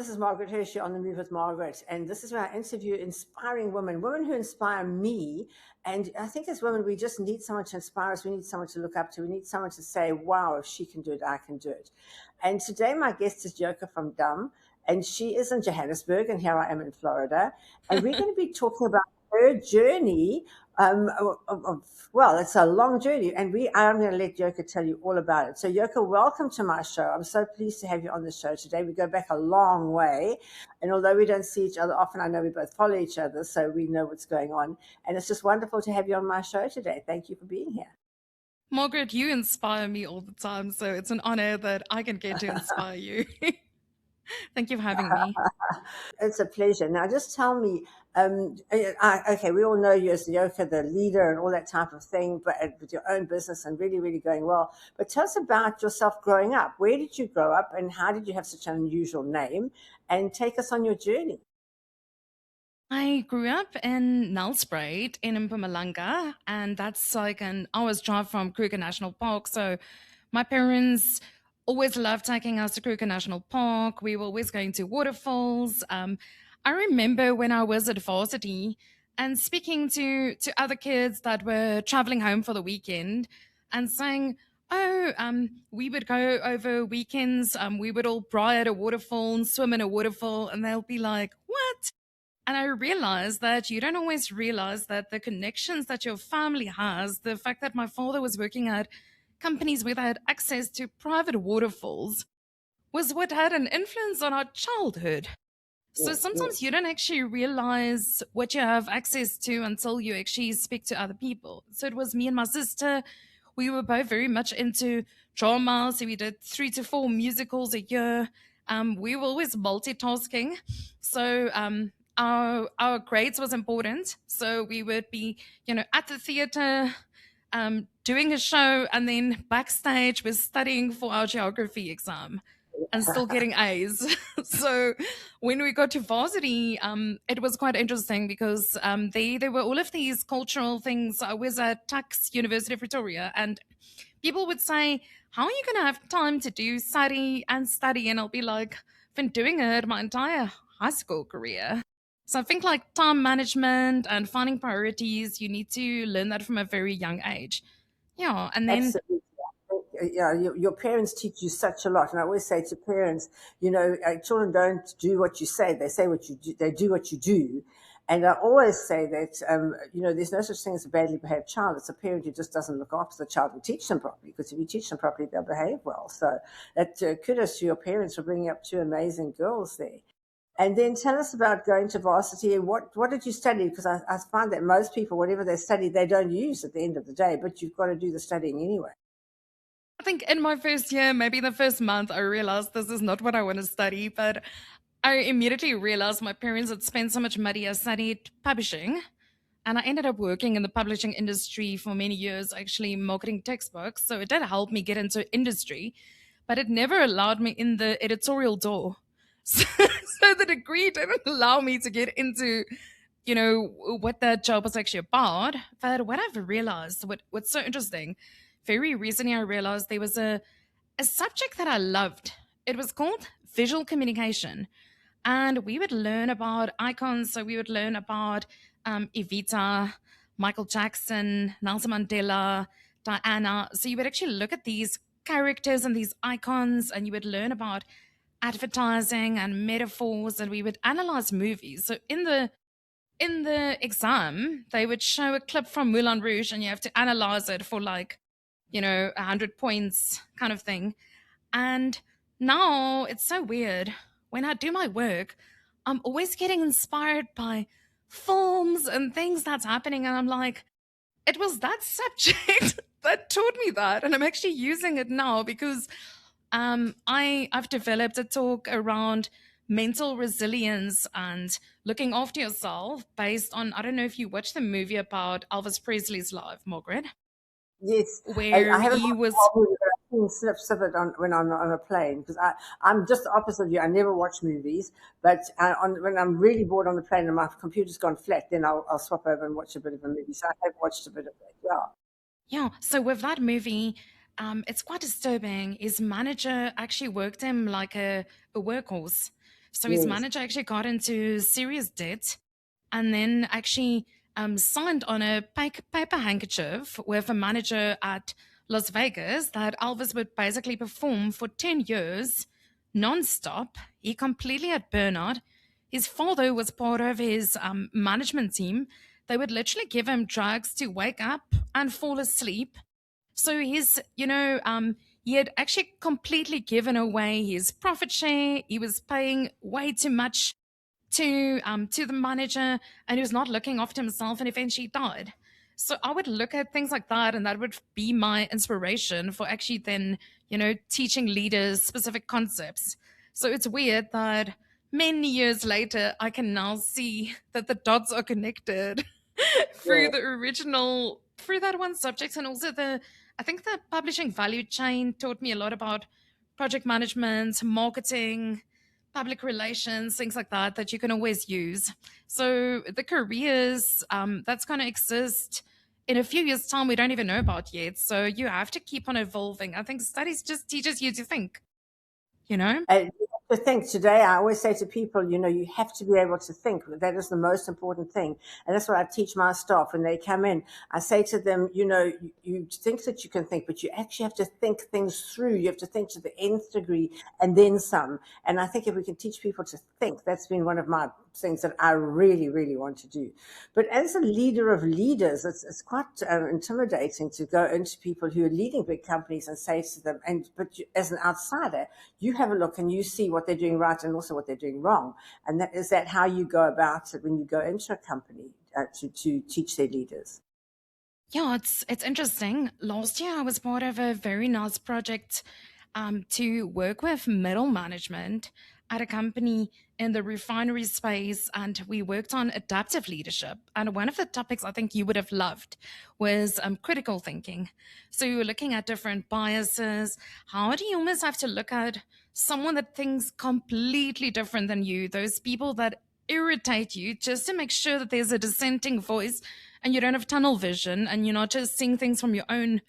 this is Margaret Hershey on The Move with Margaret, and this is where I interview inspiring women who inspire me. And I think as women, we just need someone to inspire us. We need someone to look up to. We need someone to say, wow, if she can do it, I can do it. And today my guest is Yoke van Dam, and she is in Johannesburg, and here I am in Florida. And we're going to be talking about her journey. Well, it's a long journey, and I'm going to let Yoka tell you all about it. So, Yoka, welcome to my show. I'm so pleased to have you on the show today. We go back a long way, and although we don't see each other often, I know we both follow each other, so we know what's going on. And it's just wonderful to have you on my show today. Thank you for being here. Margaret, you inspire me all the time, so it's an honor that I can get to inspire you. Thank you for having me. It's a pleasure. Now, just tell me, okay, we all know you as the Yoka, the leader and all that type of thing, but with your own business and really, really going well. But tell us about yourself growing up. Where did you grow up and how did you have such an unusual name? And take us on your journey. I grew up in Nelspruit in Mpumalanga, and that's like an hour's drive from Kruger National Park. So my parents always loved taking us to Kruger National Park. We were always going to waterfalls. I remember when I was at varsity and speaking to other kids that were traveling home for the weekend and saying, "Oh, we would go over weekends. We would all braai at a waterfall and swim in a waterfall," and they'll be like, "What?" And I realized that you don't always realize that the connections that your family has, the fact that my father was working at companies where they had access to private waterfalls, was what had an influence on our childhood. So Yes, sometimes yes. you don't actually realize what you have access to until you actually speak to other people. So it was me and my sister. We were both very much into drama. So we did 3 to 4 musicals a year. We were always multitasking. So our grades was important. So we would be, at the theater, doing a show, and then backstage we're studying for our geography exam and still getting A's. So when we got to varsity, it was quite interesting because there were all of these cultural things. I was at Tuks University of Pretoria, and people would say, "How are you going to have time to do study and study?" And I'll be like, "I've been doing it my entire high school career." So I think like time management and finding priorities, you need to learn that from a very young age. Yeah, and then Absolutely. Yeah, your parents teach you such a lot. And I always say to parents, children don't do what you say; they say what you do. They do what you do. And I always say that, there's no such thing as a badly behaved child. It's a parent who just doesn't look after the child and teach them properly. Because if you teach them properly, they'll behave well. So that kudos to your parents for bringing up two amazing girls there. And then tell us about going to varsity. What did you study? Because I find that most people, whatever they study, they don't use at the end of the day. But you've got to do the studying anyway. I think in my first year, maybe the first month, I realized this is not what I want to study. But I immediately realized my parents had spent so much money. I studied publishing, and I ended up working in the publishing industry for many years, actually marketing textbooks. So it did help me get into industry, but it never allowed me in the editorial door. So the degree didn't allow me to get into, what that job was actually about. But what I've realized, what's so interesting, very recently I realized there was a subject that I loved. It was called visual communication. And we would learn about icons. So we would learn about Evita, Michael Jackson, Nelson Mandela, Diana. So you would actually look at these characters and these icons, and you would learn about advertising and metaphors, and we would analyze movies. So in the exam, they would show a clip from Moulin Rouge, and you have to analyze it for like, 100 points kind of thing. And now it's so weird. When I do my work, I'm always getting inspired by films and things that's happening. And I'm like, it was that subject that taught me that. And I'm actually using it now because I've developed a talk around mental resilience and looking after yourself based on, I don't know if you watched the movie about Elvis Presley's life, Margaret, Yes, I where haven't he watched the was. whole movie, but I've seen snips of it when I'm on a plane because I'm just the opposite of you. I never watch movies, but when I'm really bored on the plane and my computer's gone flat, then I'll swap over and watch a bit of a movie. So I have watched a bit of it. Yeah. Yeah, so with that movie, it's quite disturbing. His manager actually worked him like a workhorse. So his Yes. manager actually got into serious debt and then actually signed on a paper handkerchief with a manager at Las Vegas that Elvis would basically perform for 10 years non-stop. He completely had burnout. His father was part of his management team. They would literally give him drugs to wake up and fall asleep. So he had actually completely given away his profit share. He was paying way too much to the manager, and he was not looking after himself, and eventually died. So I would look at things like that, and that would be my inspiration for actually then teaching leaders specific concepts. So it's weird that many years later I can now see that the dots are connected through Yeah. the original, through that one subject, and also the I think the publishing value chain taught me a lot about project management, marketing, public relations, things like that that you can always use. So the careers that's going to exist in a few years' time, we don't even know about yet. So you have to keep on evolving. I think studies just teaches you to think, you know? And you have to think today, I always say to people, you have to be able to think. That is the most important thing. And that's what I teach my staff when they come in. I say to them, you think that you can think, but you actually have to think things through. You have to think to the nth degree and then some. And I think if we can teach people to think, that's been one of my things that I really, really want to do. But as a leader of leaders, it's quite intimidating to go into people who are leading big companies and say to them, but as an outsider, you have a look and you see what they're doing right and also what they're doing wrong. And is that how you go about it when you go into a company to teach their leaders? Yeah, it's interesting. Last year, I was part of a very nice project to work with middle management at a company in the refinery space, and we worked on adaptive leadership. And one of the topics I think you would have loved was critical thinking. So you were looking at different biases. How do you almost have to look at someone that thinks completely different than you? Those people that irritate you, just to make sure that there's a dissenting voice and you don't have tunnel vision and you're not just seeing things from your own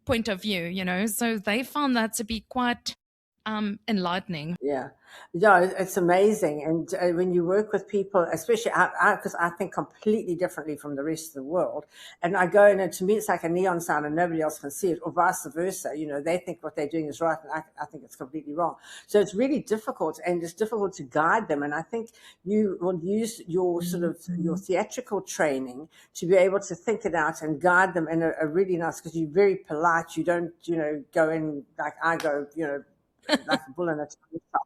point of view. So they found that to be quite enlightening. Yeah, yeah, it's amazing. And when you work with people, especially because I think completely differently from the rest of the world, and I go in, and to me, it's like a neon sign, and nobody else can see it, or vice versa. They think what they're doing is right, and I think it's completely wrong. So it's really difficult, and it's difficult to guide them. And I think you will use your sort of your theatrical training to be able to think it out and guide them in a really nice, because you're very polite. You don't, go in like I go, like a bull in a china shop.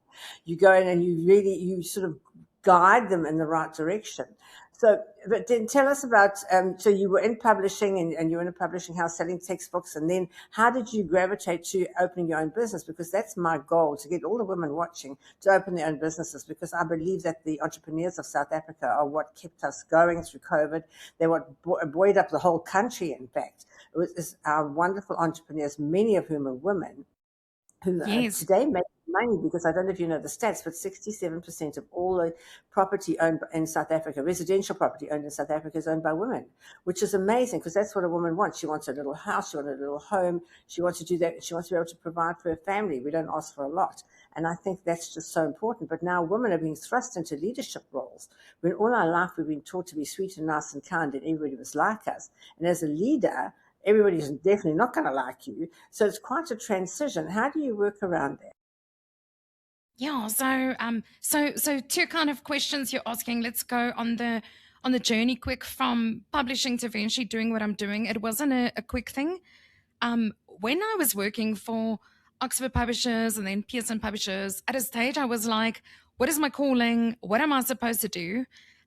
You go in and you sort of guide them in the right direction. So, but then tell us about, so you were in publishing and you were in a publishing house selling textbooks. And then how did you gravitate to opening your own business? Because that's my goal, to get all the women watching to open their own businesses, because I believe that the entrepreneurs of South Africa are what kept us going through COVID. They're what buoyed up the whole country, in fact. It's our wonderful entrepreneurs, many of whom are women, who Yes. today make money, because I don't know if you know the stats, but 67% of all the property owned in South Africa, residential property owned in South Africa, is owned by women, which is amazing, because that's what a woman wants. She wants a little house, she wants a little home, she wants to do that, she wants to be able to provide for her family. We don't ask for a lot. And I think that's just so important. But now women are being thrust into leadership roles, when all our life we've been taught to be sweet and nice and kind, and everybody was like us. And as a leader, everybody's definitely not going to like you. So it's quite a transition. How do you work around that? Yeah. So two kind of questions you're asking. Let's go on the journey quick from publishing to eventually doing what I'm doing. It wasn't a quick thing. When I was working for Oxford Publishers and then Pearson Publishers, at a stage I was like, what is my calling? What am I supposed to do?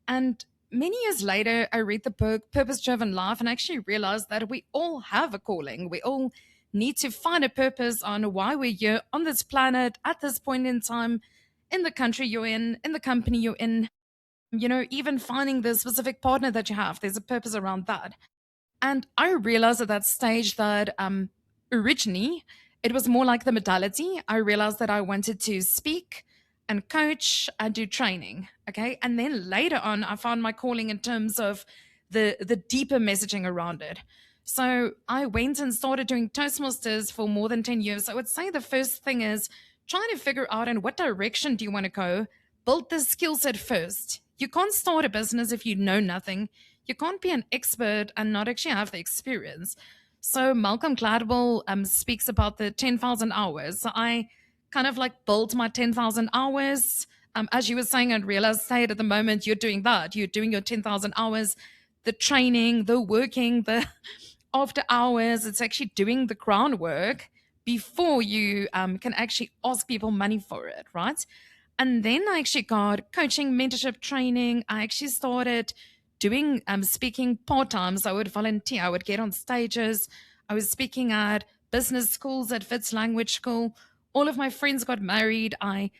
And many years later, I read the book Purpose Driven Life and actually realized that we all have a calling. We all need to find a purpose on why we're here on this planet at this point in time, in the country you're in the company you're in, even finding the specific partner that you have. There's a purpose around that. And I realized at that stage that originally it was more like the modality. I realized that I wanted to speak and coach and do training. Okay. And then later on, I found my calling in terms of the deeper messaging around it. So I went and started doing Toastmasters for more than 10 years. I would say the first thing is trying to figure out in what direction do you want to go build this skill set first. You can't start a business if you know nothing. You can't be an expert and not actually have the experience. So Malcolm Gladwell speaks about the 10,000 hours. So I kind of like built my 10,000 hours. As you were saying in real estate at the moment, you're doing that. You're doing your 10,000 hours, the training, the working, the after hours. It's actually doing the groundwork before you can actually ask people money for it, right? And then I actually got coaching, mentorship training. I actually started doing speaking part time. So I would volunteer, I would get on stages. I was speaking at business schools, at Fitz Language School. All of my friends got married. I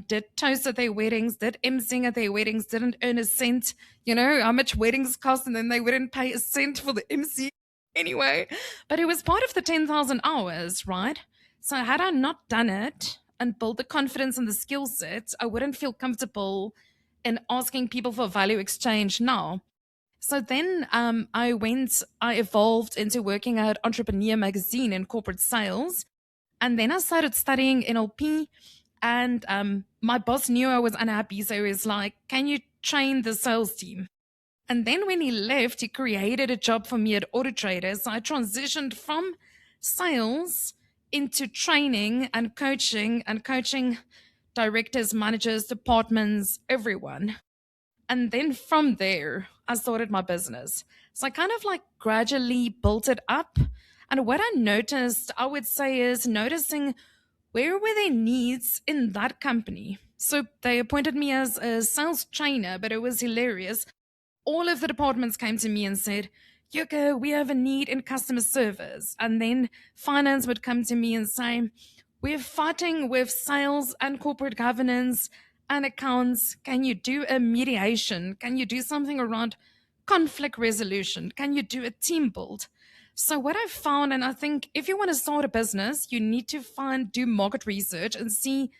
did toast at their weddings, did emceeing at their weddings, didn't earn a cent. You know how much weddings cost, and then they wouldn't pay a cent for the MC anyway. But it was part of the 10,000 hours, right? So had I not done it and built the confidence and the skill set, I wouldn't feel comfortable in asking people for value exchange now. So then I evolved into working at Entrepreneur Magazine in corporate sales. And then I started studying NLP. And my boss knew I was unhappy. So he was like, can you train the sales team? And then when he left, he created a job for me at Auto Trader. So I transitioned from sales into training and coaching directors, managers, departments, everyone. And then from there, I started my business. So I kind of like gradually built it up. And what I noticed, I would say, is noticing where were their needs in that company. So they appointed me as a sales trainer, but it was hilarious. All of the departments came to me and said, Yuka, we have a need in customer service. And then finance would come to me and say, we're fighting with sales and corporate governance and accounts. Can you do a mediation? Can you do something around conflict resolution? Can you do a team build? So what I've found, and I think if you want to start a business, you need to do market research and see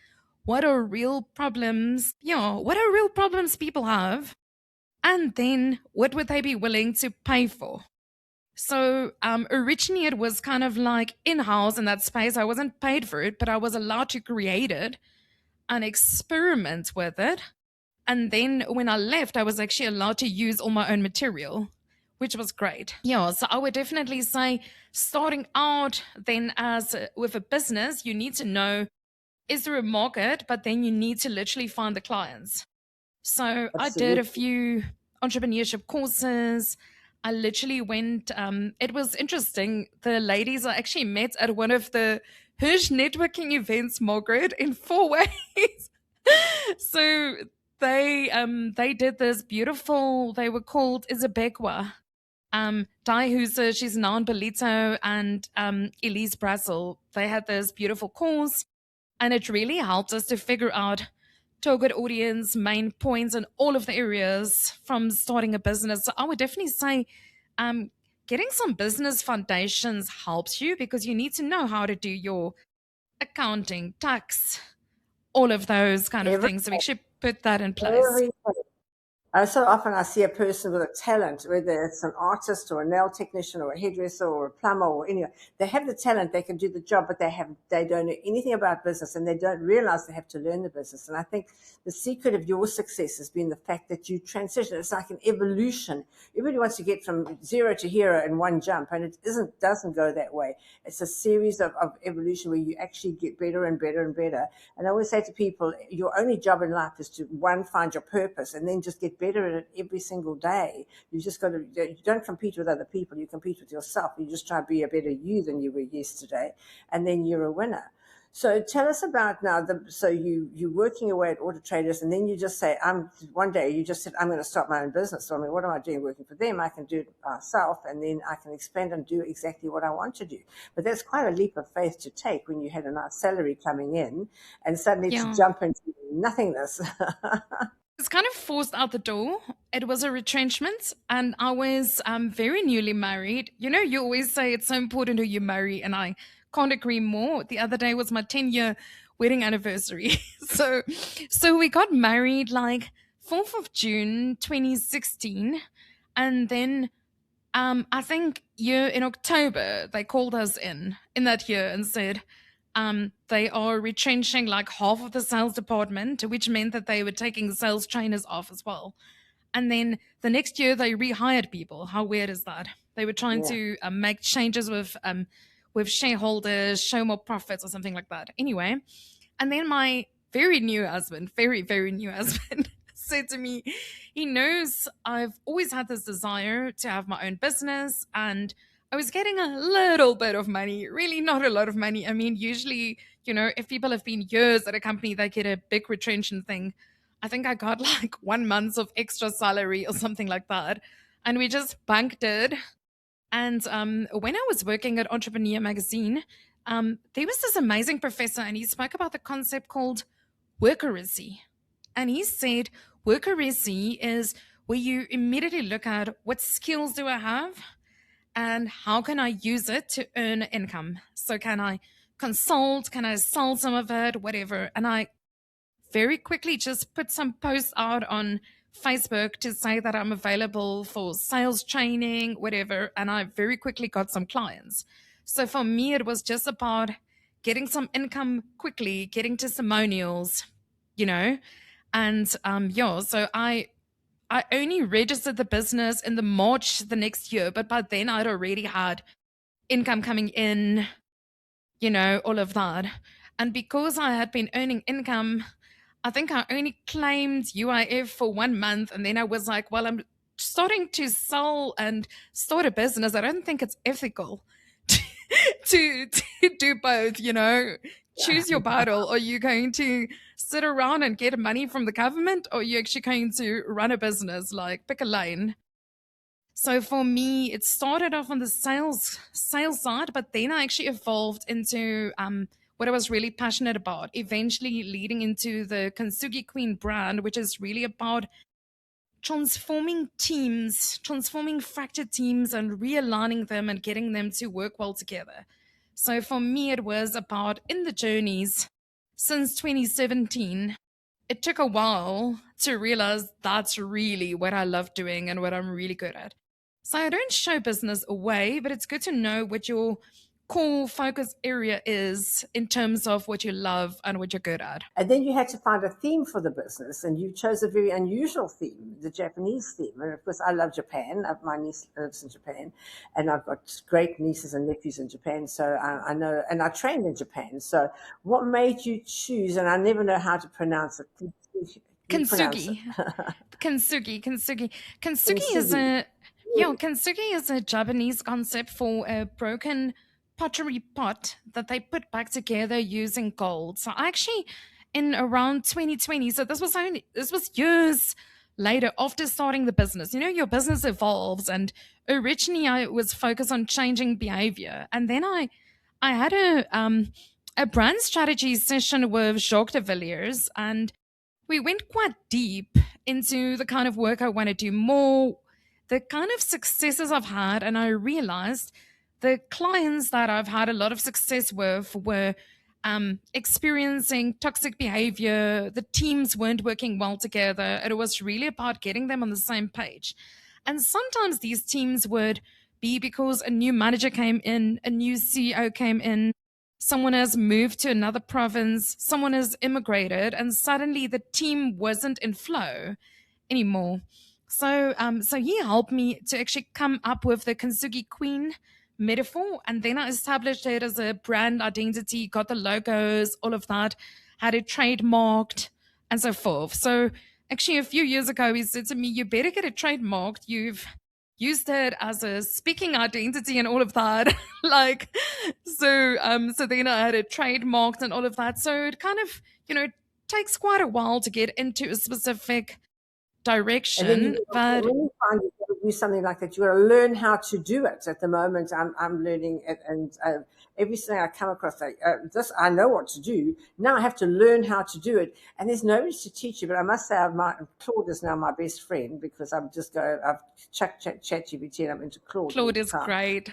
what are real problems, what are real problems people have, and then what would they be willing to pay for. So originally it was kind of like in-house in that space. I wasn't paid for it, but I was allowed to create it and experiment with it. And then when I left, I was actually allowed to use all my own material, which was great. Yeah, so I would definitely say starting out then with a business, you need to know, is there a market? But then you need to literally find the clients. So I did a Absolutely. few entrepreneurship courses. I literally went, it was interesting. The ladies I actually met at one of the Hirsch networking events, Margaret, in 4 ways. So they did this beautiful, they were called Isabekwa. Di Hooser, she's now in Belito, and Elise Brassel. They had this beautiful course, and it really helped us to figure out target audience, main points, and all of the areas from starting a business. So I would definitely say um, getting some business foundations helps you because you need to know how to do your accounting, tax, all of those kind of Every, things. So we should put that in place. every so often I see a person with a talent, whether it's an artist or a nail technician or a hairdresser or a plumber or any, they have the talent, they can do the job, but they don't know anything about business and they don't realize they have to learn the business. And I think the secret of your success has been the fact that you transition. It's like an evolution. Everybody wants to get from zero to hero in one jump, and it doesn't go that way. It's a series of evolution where you actually get better and better and better. And I always say to people, your only job in life is to, one, find your purpose and then just get better at it every single day. You just got to, you don't compete with other people. You compete with yourself. You just try to be a better you than you were yesterday. And then you're a winner. So tell us about now, so you're working away at Auto Traders, and then you just say, one day you just said, I'm going to start my own business. So I mean, what am I doing working for them? I can do it myself, and then I can expand and do exactly what I want to do. But that's quite a leap of faith to take when you had a nice salary coming in and suddenly to Yeah. jump into nothingness. It's kind of forced out the door. It was a retrenchment, and I was very newly married. You know, you always say it's so important who you marry, and I can't agree more. The other day was my 10-year wedding anniversary. so so we got married like 4th of June 2016, and then I think year in October they called us in that year and said, They are retrenching like half of the sales department, which meant that they were taking sales trainers off as well. And then the next year they rehired people. How weird is that? They were trying Yeah. to make changes with shareholders, show more profits or something like that. Anyway, and then my very new husband, very new husband, said to me, he knows I've always had this desire to have my own business, and I was getting a little bit of money, really not a lot of money. I mean, usually, if people have been years at a company, they get a big retrenchment thing. I think I got like 1 month of extra salary or something like that. And we just banked it. And when I was working at Entrepreneur Magazine, there was this amazing professor, and he spoke about the concept called workerisy. And he said workerisy is where you immediately look at what skills do I have and how can I use it to earn income. So can I consult? Can I sell some of it? Whatever. And I very quickly just put some posts out on Facebook to say that I'm available for sales training, whatever. And I very quickly got some clients. So for me, it was just about getting some income quickly, getting testimonials, you know, and yeah. So I only registered the business in the March the next year, but by then I'd already had income coming in, all of that. And because I had been earning income, I think I only claimed UIF for 1 month. And then I was like, well, I'm starting to sell and start a business. I don't think it's ethical to do both, Choose your battle. Are you going to sit around and get money from the government, or are you actually going to run a business? Like, pick a lane. So for me, it started off on the sales side, but then I actually evolved into what I was really passionate about, eventually leading into the Kintsugi Queen brand, which is really about transforming teams, transforming fractured teams and realigning them and getting them to work well together. So for me, it was about in the journeys since 2017. It took a while to realize that's really what I love doing and what I'm really good at. So I don't show business away, but it's good to know what your core focus area is in terms of what you love and what you're good at. And then you had to find a theme for the business, and you chose a very unusual theme, the Japanese theme. And of course, I love Japan. My niece lives in Japan, and I've got great nieces and nephews in Japan. So I know, and I trained in Japan. So what made you choose? And I never know how to pronounce it. Can you pronounce it? Kintsugi. Kintsugi is Kintsugi. a Kintsugi is a Japanese concept for a broken pottery pot that they put back together using gold. So I actually, in around 2020, so this was years later after starting the business. Your business evolves, and originally I was focused on changing behavior, and then I had a brand strategy session with Jacques de Villiers, and we went quite deep into the kind of work I want to do more, the kind of successes I've had, and I realized the clients that I've had a lot of success with were experiencing toxic behavior. The teams weren't working well together. It was really about getting them on the same page. And sometimes these teams would be because a new manager came in, a new CEO came in, someone has moved to another province, someone has immigrated, and suddenly the team wasn't in flow anymore. So he helped me to actually come up with the Kintsugi Queen metaphor, and then I established it as a brand identity, got the logos, all of that, had it trademarked, and so forth. So actually, a few years ago, he said to me, "You better get it trademarked. You've used it as a speaking identity and all of that." So then I had it trademarked and all of that. So it kind of takes quite a while to get into a specific And then direction, but when you find you've got to do something like that, you've got to learn how to do it. At the moment, I'm learning it, and every time I come across this, I know what to do. Now I have to learn how to do it, and there's nobody to teach you. But I must say, Claude is now my best friend because I've chucked ChatGPT and I'm into Claude all Claude the is time. great.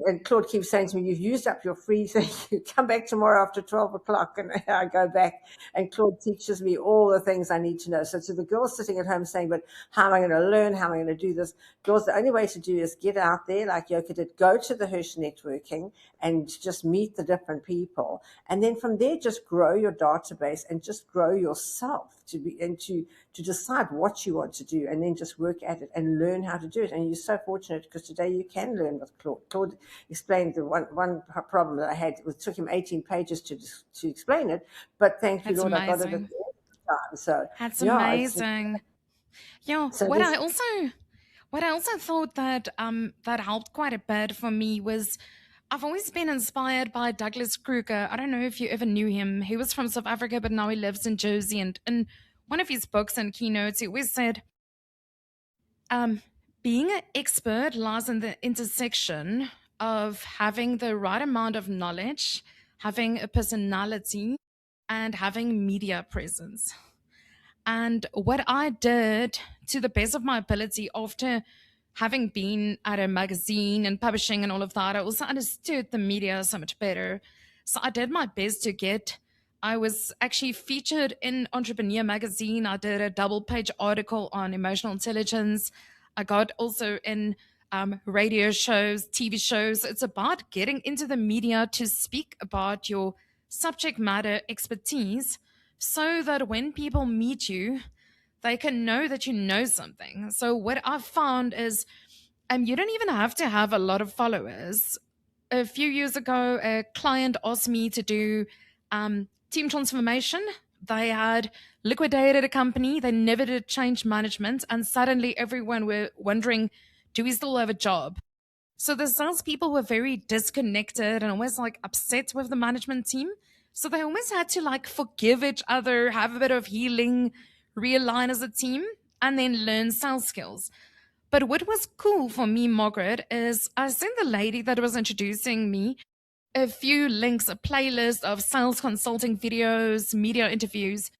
And Claude keeps saying to me, "You've used up your free thing. You come back tomorrow after 12 o'clock." And I go back, and Claude teaches me all the things I need to know. So to the girls sitting at home saying, "But how am I going to learn? How am I going to do this?" Girls, the only way to do is get out there, like Yoke did, go to the Hirsch networking and just meet the different people. And then from there, just grow your database and just grow yourself to decide what you want to do, and then just work at it and learn how to do it. And you're so fortunate because today you can learn with Claude. Claude explained the one problem that I had. It took him 18 pages to explain it, but thank you, That's Lord, I got it at the amazing. end of the time. So That's yeah, it's amazing. Yeah, so this what I also thought that that helped quite a bit for me was I've always been inspired by Douglas Kruger. I don't know if you ever knew him. He was from South Africa, but now he lives in Jersey. And in one of his books and keynotes, he always said, um, being an expert lies in the intersection of having the right amount of knowledge, having a personality, and having media presence. And what I did to the best of my ability after having been at a magazine and publishing and all of that, I also understood the media so much better. So I did my best to get. I was actually featured in Entrepreneur magazine. I did a double page article on emotional intelligence. I got also in radio shows, TV shows. It's about getting into the media to speak about your subject matter expertise so that when people meet you, they can know that you know something. So what I've found is you don't even have to have a lot of followers. A few years ago, a client asked me to do team transformation. They had liquidated a company. They never did change management, and suddenly everyone were wondering, do we still have a job? So the salespeople were very disconnected and almost like upset with the management team. So they almost had to like forgive each other, have a bit of healing, realign as a team, and then learn sales skills. But what was cool for me, Margaret, is I sent the lady that was introducing me a few links, a playlist of sales consulting videos, media interviews.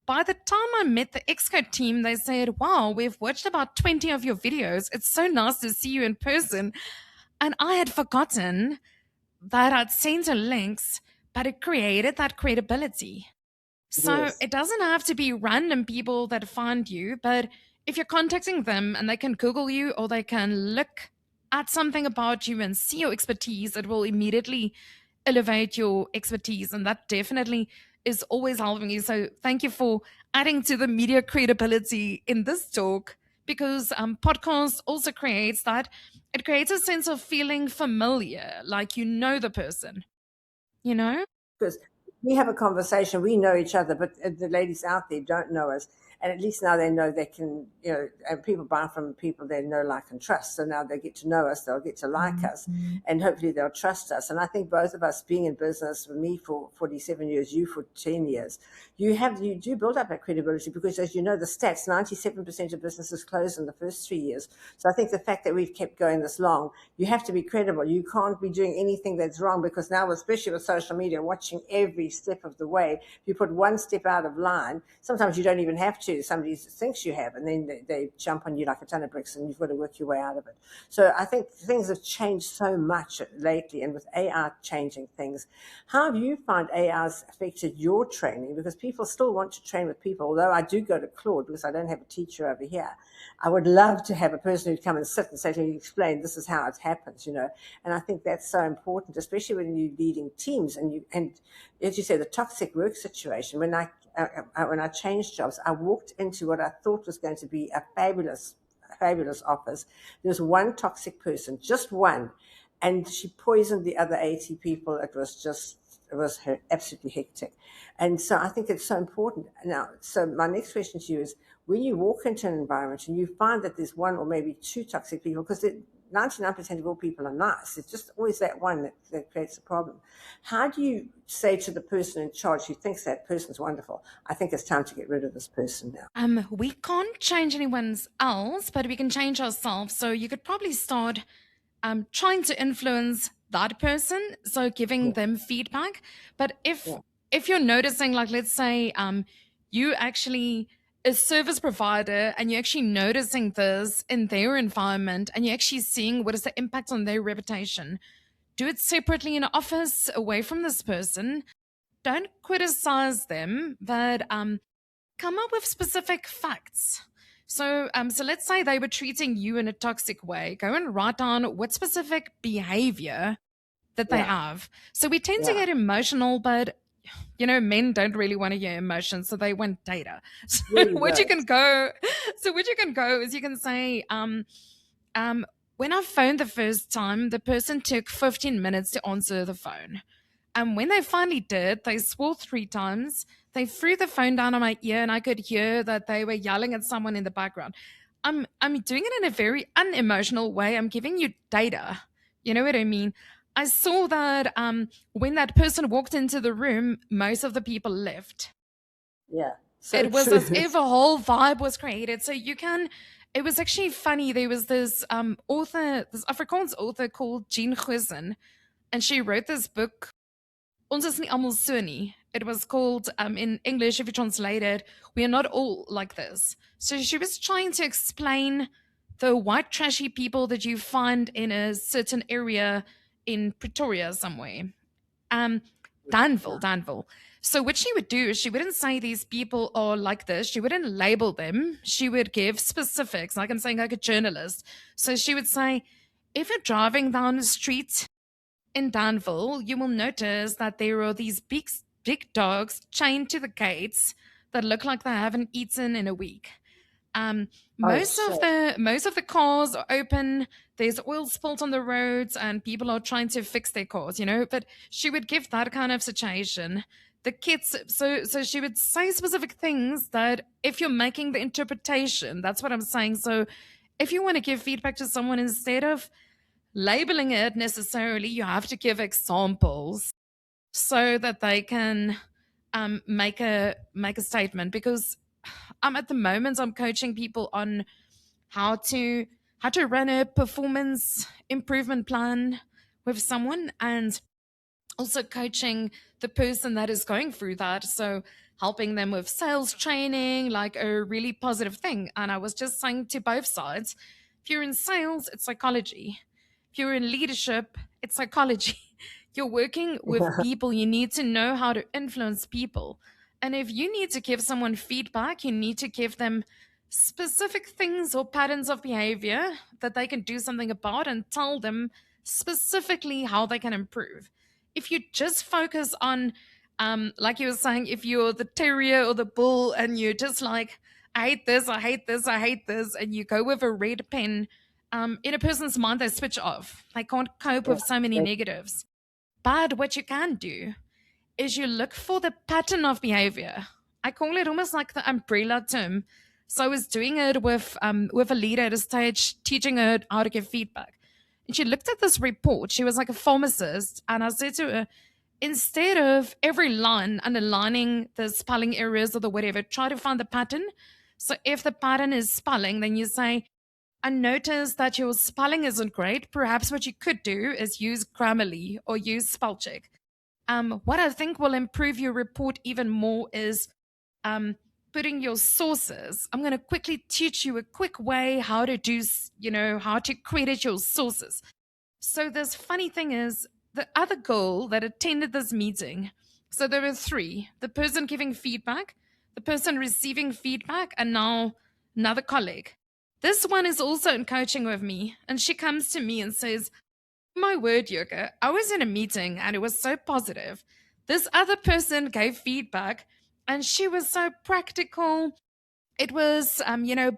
By the time I met the Xcode team, they said, "Wow, we've watched about 20 of your videos. It's so nice to see you in person." And I had forgotten that I'd sent her links, but it created that credibility. So yes. it doesn't have to be random people that find you, but if you're contacting them and they can Google you or they can look at something about you and see your expertise, it will immediately elevate your expertise. And that definitely is always helping you. So thank you for adding to the media credibility in this talk because podcast also creates that. It creates a sense of feeling familiar, like you know the person, you know? Because we have a conversation, we know each other, but the ladies out there don't know us. And at least now they know they can, and people buy from people they know, like, and trust. So now they get to know us, they'll get to like us, and hopefully they'll trust us. And I think both of us being in business, for me for 47 years, you for 10 years, you do build up that credibility because, as you know, the stats, 97% of businesses close in the first 3 years. So I think the fact that we've kept going this long, you have to be credible. You can't be doing anything that's wrong because now, especially with social media, watching every step of the way, if you put one step out of line, sometimes you don't even have to. Somebody thinks you have, and then they jump on you like a ton of bricks, and you've got to work your way out of it. So I think things have changed so much lately, and with AI changing things, how have you found AI's affected your training? Because people still want to train with people, although I do go to Claude because I don't have a teacher over here. I would love to have a person who'd come and sit and say to me, explain this is how it happens. And I think that's so important, especially when you're leading teams and as you say, the toxic work situation. When I changed jobs, I walked into what I thought was going to be a fabulous office. There was one toxic person, just one, and she poisoned the other 80 people. It was absolutely hectic. And so I think it's so important. Now, so my next question to you is, when you walk into an environment and you find that there's one or maybe two toxic people, because 99% of all people are nice. It's just always that one that creates a problem. How do you say to the person in charge who thinks that person's wonderful, I think it's time to get rid of this person now? We can't change anyone's else, but we can change ourselves. So you could probably start trying to influence that person, so giving Yeah, them feedback. But if yeah, if you're noticing, like let's say you actually a service provider and you're actually noticing this in their environment and you're actually seeing what is the impact on their reputation. Do it separately in an office away from this person. Don't criticize them, but come up with specific facts. So let's say they were treating you in a toxic way. Go and write down what specific behavior that they Yeah, have. So we tend to yeah, get emotional, but men don't really want to hear emotions, so they want data. So really what you don't. can go, so what you can go is you can say, when I phoned the first time, the person took 15 minutes to answer the phone. And when they finally did, they swore 3 times. They threw the phone down on my ear, and I could hear that they were yelling at someone in the background. I'm doing it in a very unemotional way. I'm giving you data. You know what I mean? I saw that when that person walked into the room, most of the people left. Yeah, so It was true. as if a whole vibe was created. So you can. It was actually funny. There was this author, this Afrikaans author called Jean Huisen, and she wrote this book. Ons is nie almal so nie. It was called, in English, if you translate it, we are not all like this. So she was trying to explain the white trashy people that you find in a certain area in Pretoria somewhere. Um, Yeah, Danville. So what she would do is she wouldn't say these people are like this. She wouldn't label them. She would give specifics, like I'm saying, like a journalist. So she would say, if you're driving down the street in Danville, you will notice that there are these big dogs chained to the gates that look like they haven't eaten in a week. Um, oh most of the cars are open. There's oil spilt on the roads, and people are trying to fix their cars. But she would give that kind of situation. The kids, so she would say specific things that if you're making the interpretation, that's what I'm saying. So if you want to give feedback to someone, instead of labeling it necessarily, you have to give examples so that they can make a statement. Because at the moment I'm coaching people on how to how to run a performance improvement plan with someone, and also coaching the person that is going through that. So helping them with sales training, like a really positive thing. And I was just saying to both sides, if you're in sales, it's psychology. If you're in leadership, it's psychology. You're working with yeah, people, you need to know how to influence people. And if you need to give someone feedback, you need to give them specific things or patterns of behavior that they can do something about, and tell them specifically how they can improve. If you just focus on, like you were saying, if you're the terrier or the bull and you're just like, I hate this, I hate this, I hate this, and you go with a red pen, in a person's mind, they switch off. They can't cope with so many yeah, negatives. But what you can do is you look for the pattern of behavior. I call it almost like the umbrella term. So I was doing it with a leader at a stage, teaching her how to give feedback. And she looked at this report. She was like a pharmacist. And I said to her, instead of every line underlining the spelling errors or the whatever, try to find the pattern. So if the pattern is spelling, then you say, I noticed that your spelling isn't great. Perhaps what you could do is use Grammarly or use spell check. What I think will improve your report even more is putting your sources. I'm going to quickly teach you a quick way how to do, how to credit your sources. So this funny thing is, the other girl that attended this meeting, so there were three: the person giving feedback, the person receiving feedback, and now another colleague. This one is also in coaching with me, and she comes to me and says, my word, Yoga, I was in a meeting and it was so positive. This other person gave feedback and she was so practical. It was,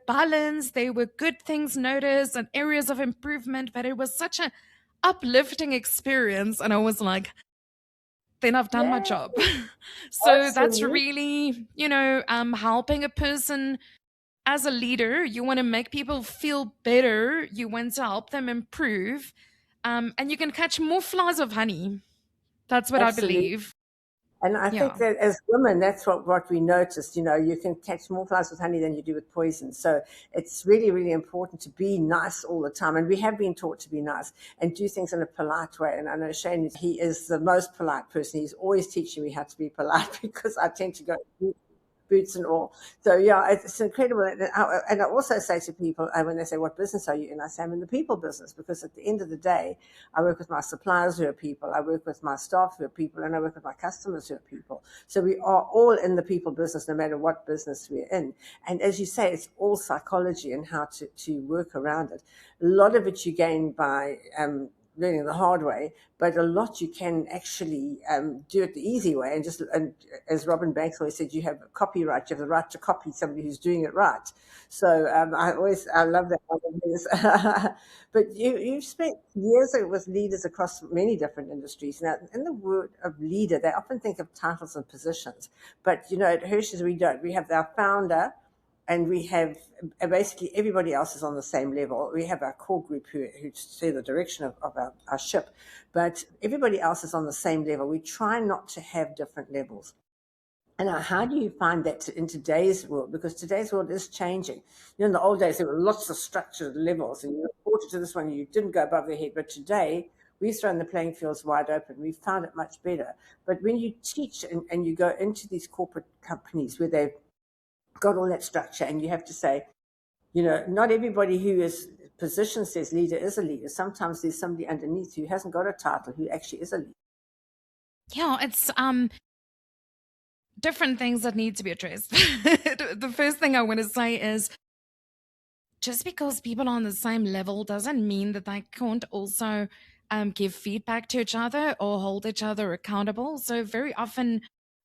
balanced. There were good things noticed and areas of improvement, but it was such an uplifting experience. And I was like, then I've done my yeah, job. So that's absolutely. really, helping a person as a leader. You want to make people feel better. You want to help them improve. And you can catch more flies of honey. That's what I Absolutely. believe. And I think Yeah. that as women, that's what we noticed. You can catch more flies with honey than you do with poison. So it's really, really important to be nice all the time. And we have been taught to be nice and do things in a polite way. And I know Shane, he is the most polite person. He's always teaching me how to be polite because I tend to go boots and all. So yeah, it's incredible. And I also say to people when they say, "What business are you in?" I say, "I'm in the people business," because at the end of the day, I work with my suppliers who are people, I work with my staff who are people, and I work with my customers who are people. So we are all in the people business, no matter what business we're in. And as you say, it's all psychology and how to work around it. A lot of it you gain by learning the hard way, but a lot you can actually do it the easy way. And as Robin Banks always said, you have copyright, you have the right to copy somebody who's doing it right. So I love that one of his. But you've spent years with leaders across many different industries. Now, in the word of leader, they often think of titles and positions, but at Hershey's we don't. We have our founder, and we have basically everybody else is on the same level. We have our core group who see the direction of our ship, but everybody else is on the same level. We try not to have different levels. And how do you find that in today's world? Because today's world is changing. In the old days, there were lots of structured levels, and you reported to this one, you didn't go above the head. But today, we've thrown the playing fields wide open. We found it much better. But when you teach and you go into these corporate companies where they've got all that structure, and you have to say, not everybody who is position says leader is a leader. Sometimes there's somebody underneath who hasn't got a title who actually is a leader. Yeah, it's different things that need to be addressed. The first thing I want to say is just because people are on the same level doesn't mean that they can't also give feedback to each other or hold each other accountable. So very often,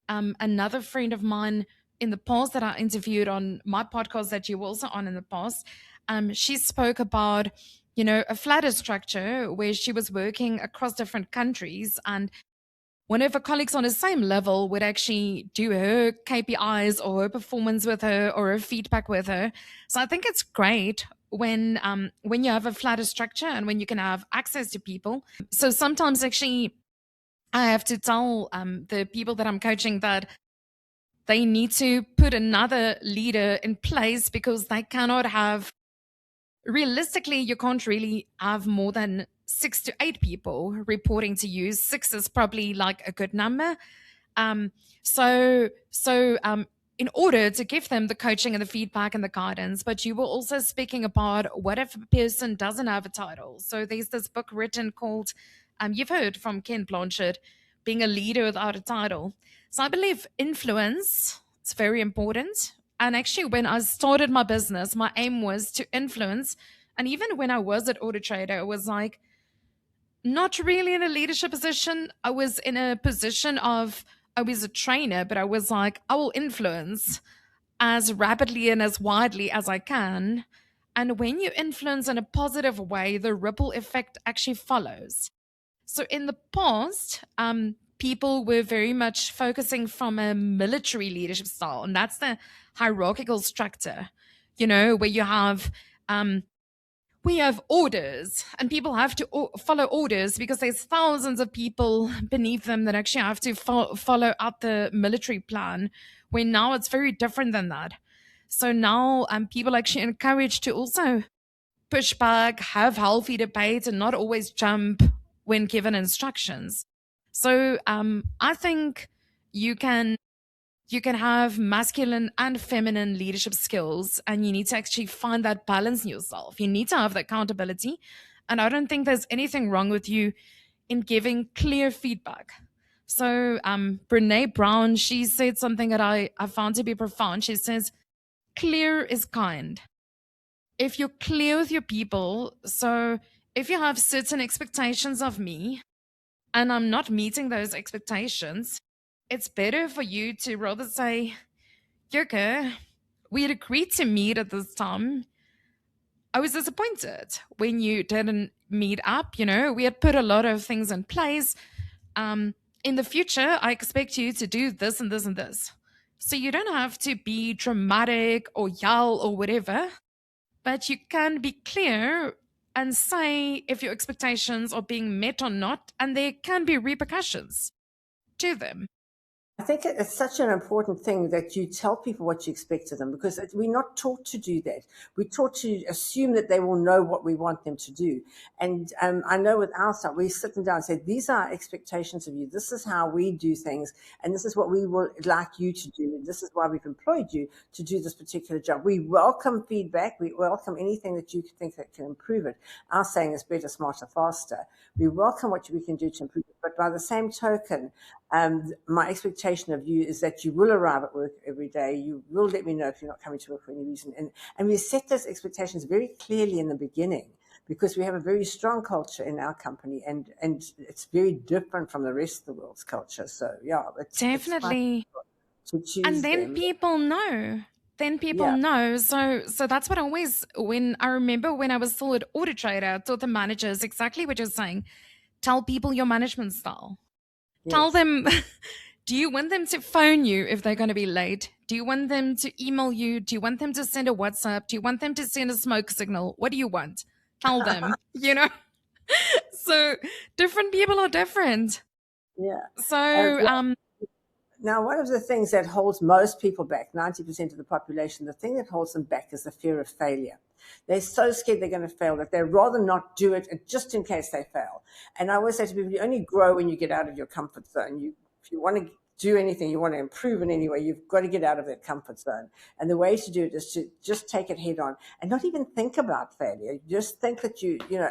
another friend of mine in the past that I interviewed on my podcast that you were also on in the past, she spoke about a flatter structure where she was working across different countries, and one of her colleagues on the same level would actually do her KPIs or her performance with her or her feedback with her. So I think it's great when you have a flatter structure and when you can have access to people. So sometimes actually I have to tell the people that I'm coaching that they need to put another leader in place because they cannot have, realistically, you can't really have more than 6 to 8 people reporting to you. 6 is probably like a good number. Um, so in order to give them the coaching and the feedback and the guidance, but you were also speaking about what if a person doesn't have a title. So there's this book written called, you've heard from Ken Blanchard, Being a Leader Without a Title. So I believe influence is very important. And actually, when I started my business, my aim was to influence. And even when I was at Auto Trader, it was like, not really in a leadership position. I was in a position of, I was a trainer, but I was like, I will influence as rapidly and as widely as I can. And when you influence in a positive way, the ripple effect actually follows. So in the past, people were very much focusing from a military leadership style, and that's the hierarchical structure, where you have we have orders and people have to follow orders because there's thousands of people beneath them that actually have to follow out the military plan, where now it's very different than that. So now people are actually encouraged to also push back, have healthy debate, and not always jump when given instructions. So I think you can you can have masculine and feminine leadership skills, and you need to actually find that balance in yourself. You need to have the accountability, and I don't think there's anything wrong with you in giving clear feedback. So Brene Brown, she said something that I found to be profound. She says, clear is kind. If you're clear with your people, so if you have certain expectations of me and I'm not meeting those expectations, it's better for you to rather say, Yoke, we had agreed to meet at this time. I was disappointed when you didn't meet up. We had put a lot of things in place. In the future, I expect you to do this and this and this. So you don't have to be dramatic or yell or whatever, but you can be clear and say if your expectations are being met or not, and there can be repercussions to them. I think it's such an important thing that you tell people what you expect of them, because we're not taught to do that. We're taught to assume that they will know what we want them to do. And I know with our stuff, we sit them down and say, these are our expectations of you. This is how we do things. And this is what we would like you to do. And this is why we've employed you to do this particular job. We welcome feedback. We welcome anything that you think that can improve it. Our saying is better, smarter, faster. We welcome what we can do to improve it. But by the same token, my expectation of you is that you will arrive at work every day. You will let me know if you're not coming to work for any reason. And we set those expectations very clearly in the beginning, because we have a very strong culture in our company, and it's very different from the rest of the world's culture. So yeah, it's fun Definitely. to And choose then them. people know. Then people Yeah, know. So that's what I always, when I remember when I was still at Audit Trader, I taught the managers exactly what you're saying. Tell people your management style. Tell yes. them, do you want them to phone you if they're going to be late? Do you want them to email you? Do you want them to send a WhatsApp? Do you want them to send a smoke signal? What do you want? Tell them, you know? So different people are different. Yeah. So, Yeah. Now, one of the things that holds most people back, 90% of the population, the thing that holds them back is the fear of failure. They're so scared they're going to fail that they'd rather not do it just in case they fail. And I always say to people, you only grow when you get out of your comfort zone. If you want to do anything, you want to improve in any way, you've got to get out of that comfort zone. And the way to do it is to just take it head on and not even think about failure. Just think that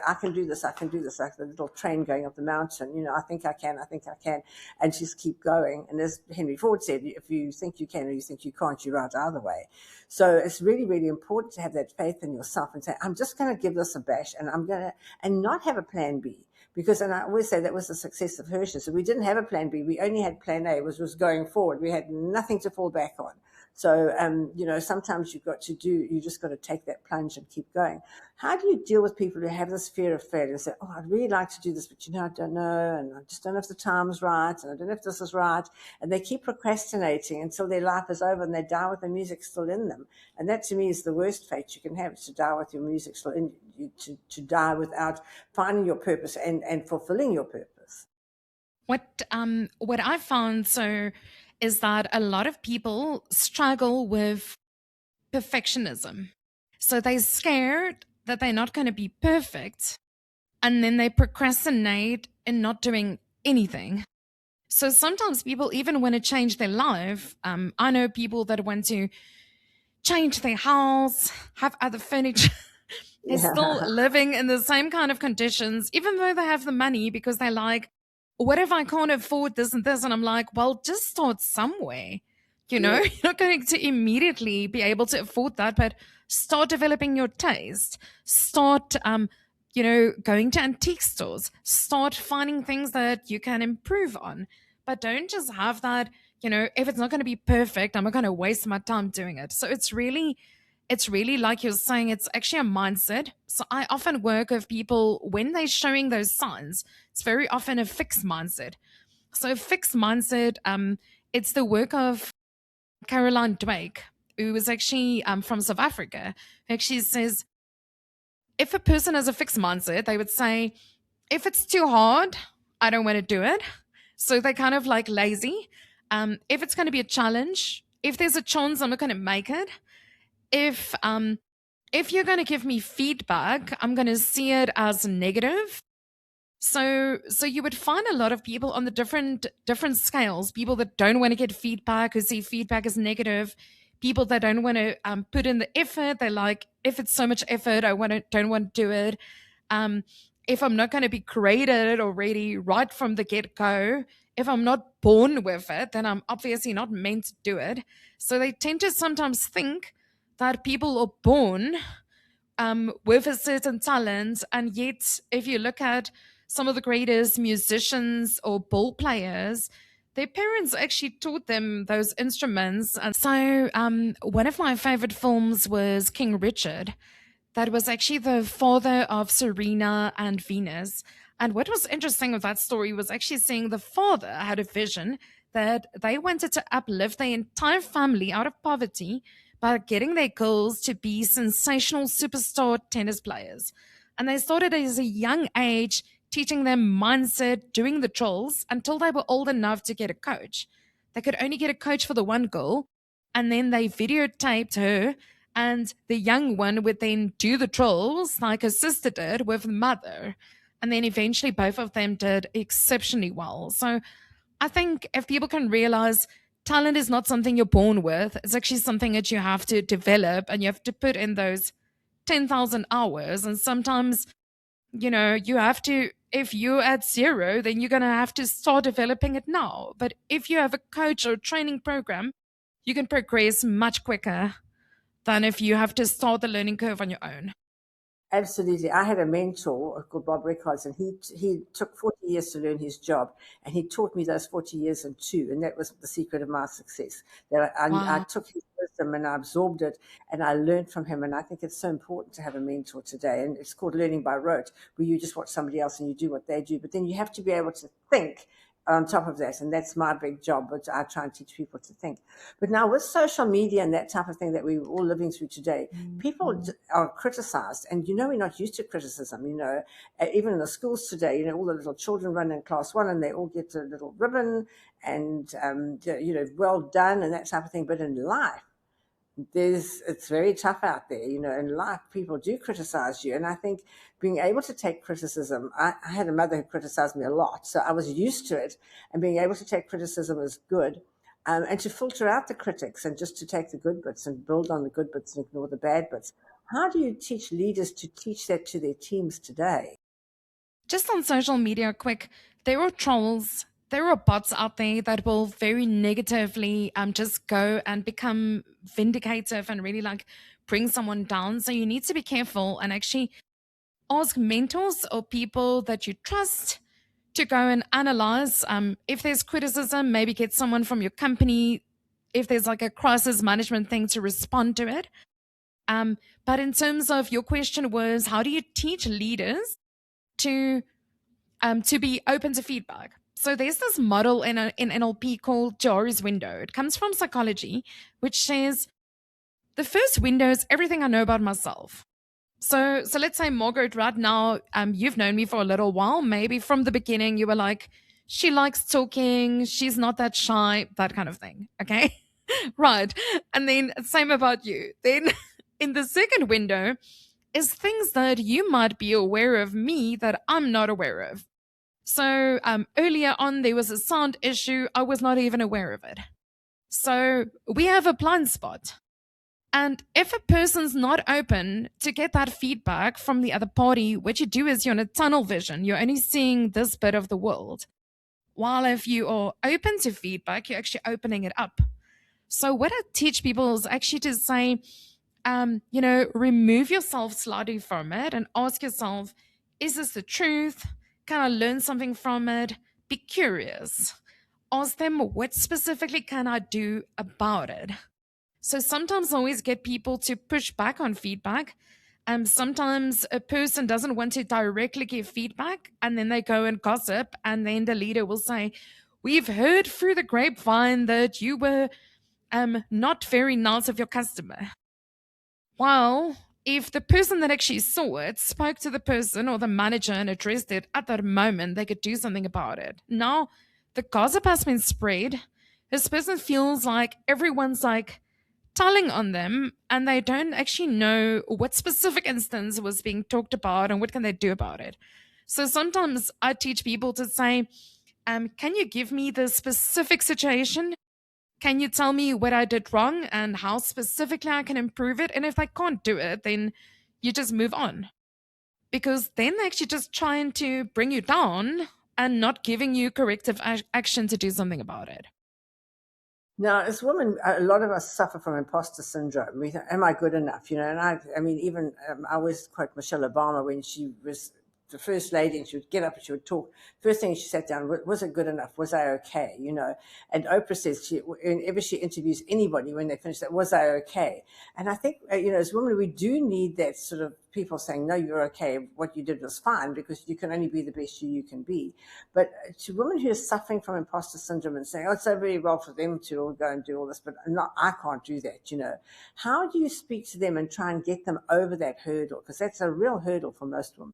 I can do this, I can do this, like the little train going up the mountain. I think I can, I think I can, and just keep going. And as Henry Ford said, if you think you can or you think you can't, you're right either way. So it's really, really important to have that faith in yourself and say, I'm just going to give this a bash, and not have a plan B. Because, and I always say that was the success of Hershey. So we didn't have a plan B. We only had plan A, which was going forward. We had nothing to fall back on. So, sometimes you just got to take that plunge and keep going. How do you deal with people who have this fear of failure and say, oh, I'd really like to do this, but I don't know. And I just don't know if the time's right. And I don't know if this is right. And they keep procrastinating until their life is over and they die with the music still in them. And that to me is the worst fate you can have, is to die with your music still in you, to die without finding your purpose and fulfilling your purpose. what I found is that a lot of people struggle with perfectionism. So they're scared that they're not going to be perfect, and then they procrastinate in not doing anything. So sometimes people even want to change their life. I know people that want to change their house, have other furniture. They're still Yeah. living in the same kind of conditions, even though they have the money, because they're like, what if I can't afford this and this? And I'm like, well, just start somewhere. Yeah. You're not going to immediately be able to afford that, but start developing your taste. Start, going to antique stores. Start finding things that you can improve on. But don't just have that, if it's not going to be perfect, I'm not going to waste my time doing it. So it's really like you're saying, it's actually a mindset. So I often work with people when they're showing those signs. It's very often a fixed mindset. So a fixed mindset, it's the work of Caroline Dweck, who is actually from South Africa, who actually says, if a person has a fixed mindset, they would say, if it's too hard, I don't want to do it. So they're kind of like lazy. If it's going to be a challenge, if there's a chance, I'm not going to make it. If you're going to give me feedback, I'm going to see it as negative. So you would find a lot of people on the different scales, people that don't want to get feedback, who see feedback as negative, people that don't want to put in the effort. They're like, if it's so much effort, don't want to do it. um, if I'm not going to be created already right from the get-go, if I'm not born with it, then I'm obviously not meant to do it. So they tend to sometimes think that people are born with a certain talent. And yet, if you look at some of the greatest musicians or ball players, their parents actually taught them those instruments. And so, one of my favorite films was King Richard. That was actually the father of Serena and Venus. And what was interesting with that story was actually seeing the father had a vision that they wanted to uplift their entire family out of poverty by getting their girls to be sensational superstar tennis players. And they started as a young age teaching them mindset, doing the drills until they were old enough to get a coach. they could only get a coach for the one girl, and then they videotaped her, and the young one would then do the drills like her sister did with the mother. And then eventually both of them did exceptionally well. So I think if people can realize talent is not something you're born with, it's actually something that you have to develop and you have to put in those 10,000 hours. And sometimes, you have to, if you're at zero, then you're going to have to start developing it now. But if you have a coach or training program, you can progress much quicker than if you have to start the learning curve on your own. Absolutely. I had a mentor called Bob Records, and he took 40 years to learn his job, and he taught me those 40 years in two, and that was the secret of my success. That I Wow. took his wisdom and I absorbed it, and I learned from him. And I think it's so important to have a mentor today, and it's called learning by rote, where you just watch somebody else and you do what they do, but then you have to be able to think on top of that, and that's my big job. But I try and teach people to think. But now with social media and that type of thing that we're all living through today, people are criticized, and we're not used to criticism. Even in the schools today, all the little children run in class one and they all get a little ribbon and well done and that type of thing. But in life, it's very tough out there. In life people do criticize you, and I think being able to take criticism, I had a mother who criticized me a lot, so I was used to it, and being able to take criticism is good. And to filter out the critics and just to take the good bits and build on the good bits and ignore the bad bits. How do you teach leaders to teach that to their teams today? Just on social media, quick, there are trolls, there are bots out there that will very negatively just go and become vindicative and really like bring someone down. So you need to be careful and actually ask mentors or people that you trust to go and analyze. If there's criticism, maybe get someone from your company. If there's like a crisis management thing, to respond to it. But in terms of your question was, how do you teach leaders to be open to feedback? So there's this model in NLP called Johari's window. It comes from psychology, which says the first window is everything I know about myself. So let's say, Margaret, right now, you've known me for a little while. Maybe from the beginning you were like, she likes talking, she's not that shy, that kind of thing. Okay. Right. And then same about you. Then in the second window is things that you might be aware of me that I'm not aware of. So earlier on, there was a sound issue. I was not even aware of it. So we have a blind spot. And if a person's not open to get that feedback from the other party, what you do is you're in a tunnel vision. You're only seeing this bit of the world. While if you are open to feedback, you're actually opening it up. So what I teach people is actually to say, remove yourself slightly from it and ask yourself, is this the truth? Can I learn something from it? Be curious. Ask them, what specifically can I do about it? So sometimes I always get people to push back on feedback. Sometimes a person doesn't want to directly give feedback, and then they go and gossip, and then the leader will say, we've heard through the grapevine that you were not very nice of your customer. Well, if the person that actually saw it spoke to the person or the manager and addressed it at that moment, they could do something about it. Now, the gossip has been spread. This person feels like everyone's like telling on them, and they don't actually know what specific instance was being talked about and what can they do about it. So sometimes I teach people to say, can you give me the specific situation? Can you tell me what I did wrong and how specifically I can improve it? And if I can't do it, then you just move on. Because then they're actually just trying to bring you down and not giving you corrective action to do something about it. Now, as women, a lot of us suffer from imposter syndrome. We think, am I good enough? And I mean, even I always quote Michelle Obama when she was the first lady, and she would get up and she would talk. First thing she sat down, was it good enough? Was I okay? And Oprah says whenever she interviews anybody, when they finish that, was I okay? And I think, as women, we do need that sort of people saying, no, you're okay. What you did was fine, because you can only be the best you can be. But to women who are suffering from imposter syndrome and saying, oh, it's so very well for them to all go and do all this, but I can't do that, how do you speak to them and try and get them over that hurdle? Because that's a real hurdle for most women.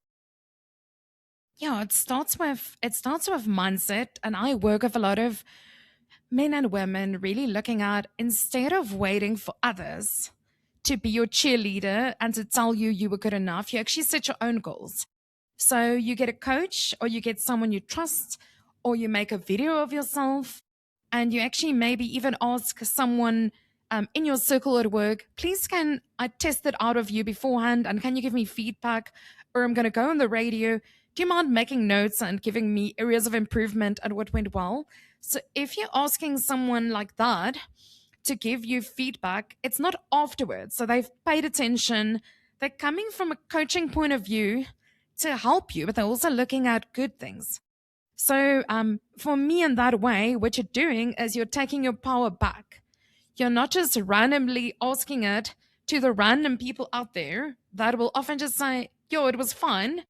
Yeah, it starts with mindset, and I work with a lot of men and women really looking at, instead of waiting for others to be your cheerleader and to tell you you were good enough, you actually set your own goals. So you get a coach, or you get someone you trust, or you make a video of yourself, and you actually maybe even ask someone in your circle at work, please, can I test it out of you beforehand? And can you give me feedback? Or I'm going to go on the radio. Do you mind making notes and giving me areas of improvement and what went well? So if you're asking someone like that to give you feedback, it's not afterwards. So they've paid attention. They're coming from a coaching point of view to help you, but they're also looking at good things. So for me, in that way, what you're doing is you're taking your power back. You're not just randomly asking it to the random people out there that will often just say, yo, it was fun,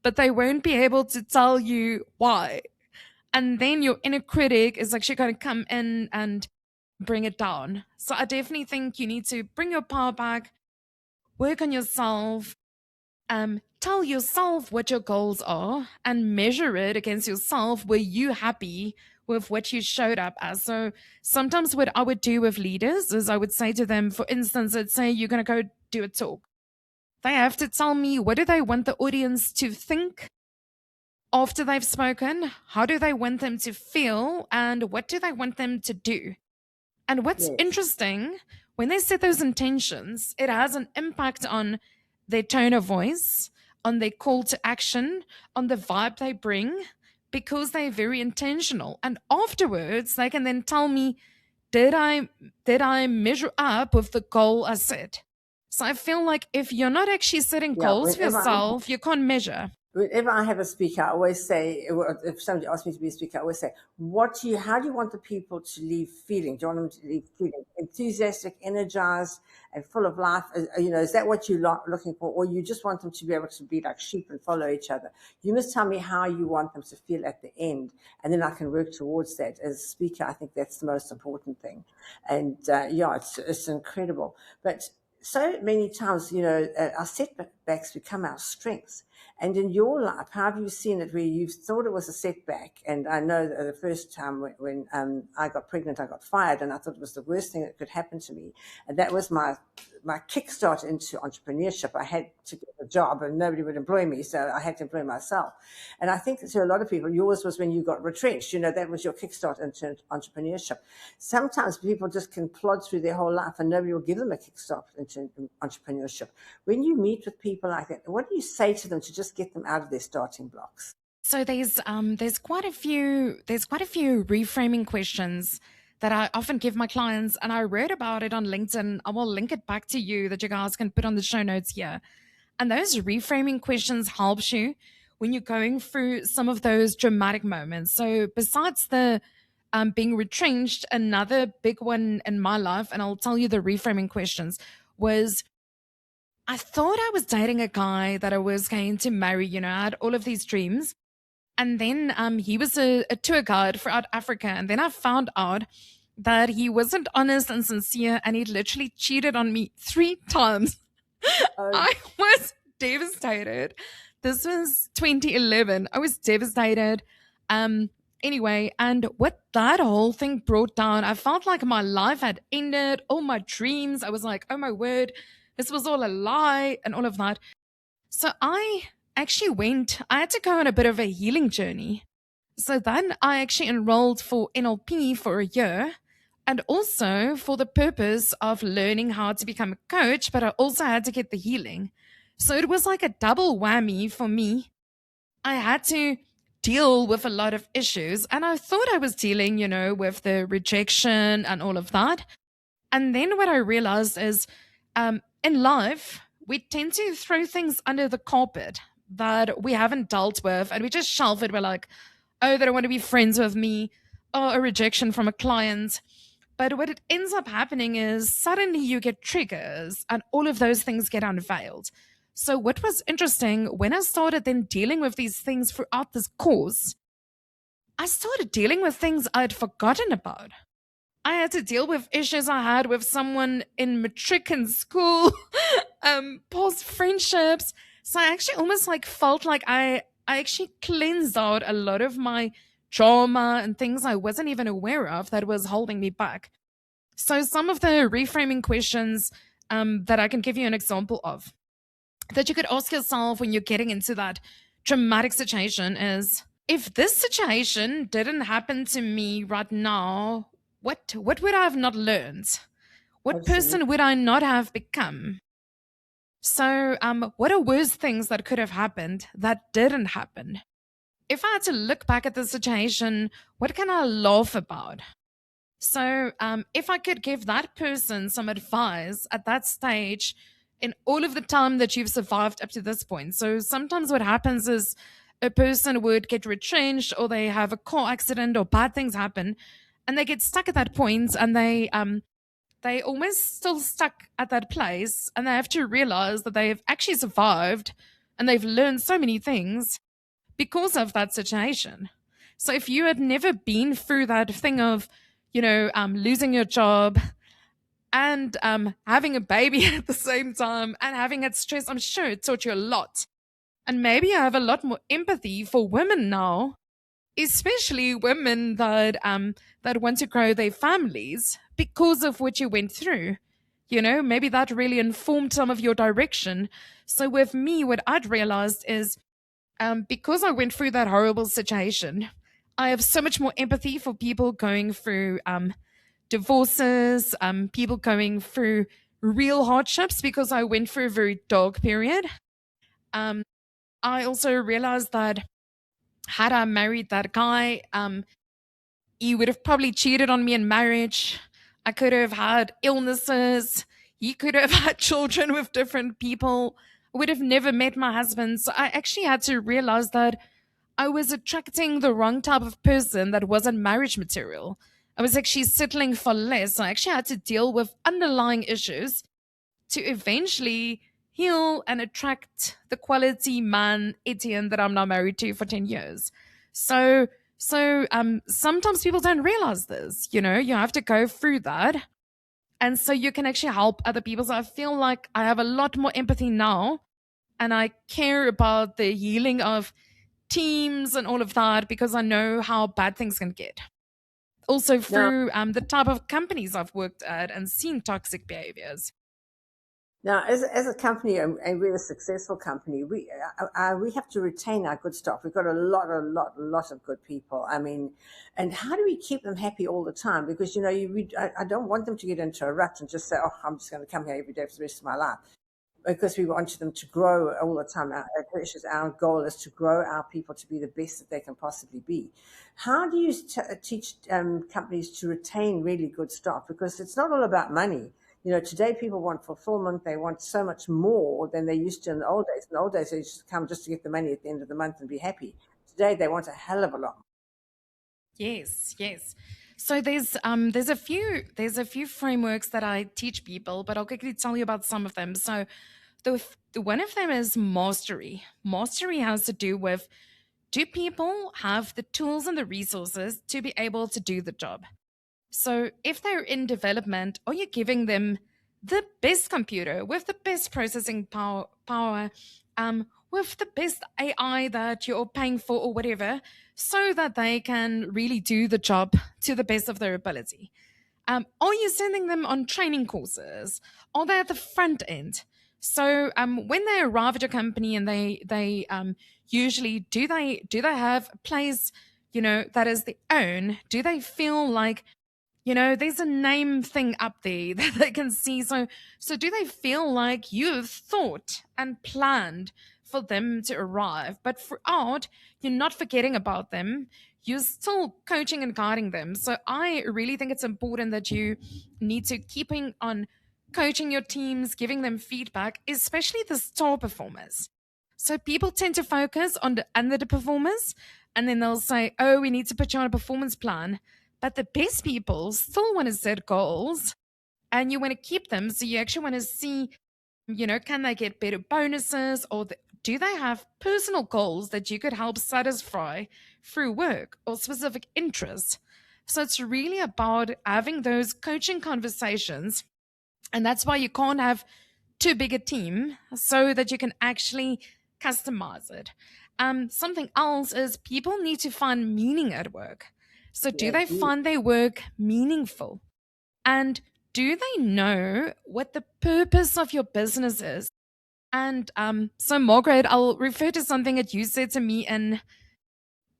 but they won't be able to tell you why. And then your inner critic is actually going to come in and bring it down. So I definitely think you need to bring your power back, work on yourself, tell yourself what your goals are and measure it against yourself. Were you happy with what you showed up as? So sometimes what I would do with leaders is I would say to them, for instance, let's say you're going to go do a talk. They have to tell me, what do they want the audience to think after they've spoken? How do they want them to feel? And what do they want them to do? And what's Yes. interesting, when they set those intentions, it has an impact on their tone of voice, on their call to action, on the vibe they bring, because they're very intentional. And afterwards, they can then tell me, did I measure up with the goal I set? So I feel like if you're not actually setting Yeah, goals for yourself, you can't measure. whenever I have a speaker, I always say, if somebody asks me to be a speaker, I always say, how do you want the people to leave feeling? Do you want them to leave feeling enthusiastic, energized, and full of life? Is that what you're looking for? Or you just want them to be able to be like sheep and follow each other? You must tell me how you want them to feel at the end, and then I can work towards that. As a speaker, I think that's the most important thing. And it's incredible. But so many times, our setbacks become our strengths. And in your life, how have you seen it where you thought it was a setback? And I know that the first time when I got pregnant, I got fired, and I thought it was the worst thing that could happen to me. And that was my kickstart into entrepreneurship. I had to get a job, and nobody would employ me, so I had to employ myself. And I think that to a lot of people, yours was when you got retrenched. That was your kickstart into entrepreneurship. Sometimes people just can plod through their whole life, and nobody will give them a kickstart into entrepreneurship. When you meet with people like that, what do you say to them to just get them out of their starting blocks? So there's quite a few reframing questions that I often give my clients, and I read about it on LinkedIn. I will link it back to you that you guys can put on the show notes here. And those reframing questions helps you when you're going through some of those dramatic moments. So besides the being retrenched, another big one in my life, and I'll tell you the reframing questions, was I thought I was dating a guy that I was going to marry. I had all of these dreams. And then he was a tour guide throughout Africa. And then I found out that he wasn't honest and sincere, and he literally cheated on me 3 times. Oh, I was devastated. This was 2011. I was devastated. Anyway, and what that whole thing brought down, I felt like my life had ended, all my dreams. I was like, oh my word, this was all a lie and all of that. So I had to go on a bit of a healing journey. So then I actually enrolled for NLP for a year, and also for the purpose of learning how to become a coach, but I also had to get the healing. So it was like a double whammy for me. I had to deal with a lot of issues, and I thought I was dealing, with the rejection and all of that. And then what I realized is in life, we tend to throw things under the carpet that we haven't dealt with, and we just shelve it. We're like, oh, they don't want to be friends with me. Oh, a rejection from a client. But what it ends up happening is suddenly you get triggers and all of those things get unveiled. So, what was interesting when I started then dealing with these things throughout this course, I started dealing with things I'd forgotten about. I had to deal with issues I had with someone in matric in school, past friendships. So I actually almost like felt like I actually cleansed out a lot of my trauma and things I wasn't even aware of that was holding me back. So, some of the reframing questions that I can give you an example of that you could ask yourself when you're getting into that traumatic situation is, if this situation didn't happen to me right now, what would I have not learned? What Absolutely. person would I not have become? So, what are worse things that could have happened that didn't happen? If I had to look back at the situation, what can I laugh about? So, if I could give that person some advice at that stage in all of the time that you've survived up to this point. So, sometimes what happens is a person would get retrenched or they have a car accident or bad things happen and they get stuck at that point and they almost still stuck at that place and they have to realize that they've actually survived and they've learned so many things because of that situation. So if you had never been through that thing of, losing your job and having a baby at the same time and having that stress, I'm sure it taught you a lot. And maybe I have a lot more empathy for women now, especially women that want to grow their families because of what you went through. Maybe that really informed some of your direction. So with me, what I'd realized is, because I went through that horrible situation, I have so much more empathy for people going through divorces, people going through real hardships because I went through a very dark period. I also realized that had I married that guy, he would have probably cheated on me in marriage. I could have had illnesses. He could have had children with different people. I would have never met my husband. So I actually had to realize that I was attracting the wrong type of person that wasn't marriage material. I was actually settling for less. I actually had to deal with underlying issues to eventually heal and attract the quality man Etienne that I'm now married to for 10 years. So sometimes people don't realize this, you have to go through that. And so you can actually help other people. So I feel like I have a lot more empathy now and I care about the healing of teams and all of that because I know how bad things can get. Also Now, through the type of companies I've worked at and seen toxic behaviors. Now, as a company, and we're a successful company, we have to retain our good stock. We've got a lot of good people. I mean, and how do we keep them happy all the time? Because I don't want them to get into a rut and just say, "Oh, I'm just going to come here every day for the rest of my life." Because we want them to grow all the time. Our goal is to grow our people to be the best that they can possibly be. How do you teach companies to retain really good staff? Because it's not all about money. Today people want fulfillment. They want so much more than they used to in the old days. In the old days, they used to come just to get the money at the end of the month and be happy. Today, they want a hell of a lot. Yes, yes. So there's a few frameworks that I teach people, but I'll quickly tell you about some of them. So the one of them is mastery. Mastery has to do with, do people have the tools and the resources to be able to do the job? So if they're in development, are you giving them the best computer with the best processing power, with the best AI that you're paying for or whatever, so that they can really do the job to the best of their ability? Are you sending them on training courses? Are they at the front end? So when they arrive at your company and they usually do they have a place that is their own? Do they feel like there's a name thing up there that they can see. So do they feel like you've thought and planned for them to arrive? But throughout, you're not forgetting about them. You're still coaching and guiding them. So I really think it's important that you need to keeping on coaching your teams, giving them feedback, especially the star performers. So people tend to focus on the underperformers and then they'll say, oh, we need to put you on a performance plan, but the best people still want to set goals and you want to keep them. So you actually want to see, can they get better bonuses or do they have personal goals that you could help satisfy through work or specific interests? So it's really about having those coaching conversations. And that's why you can't have too big a team so that you can actually customize it. Something else is people need to find meaning at work. So, do Yeah, they deep. find their work meaningful? And do they know what the purpose of your business is? And so, Margaret, I'll refer to something that you said to me in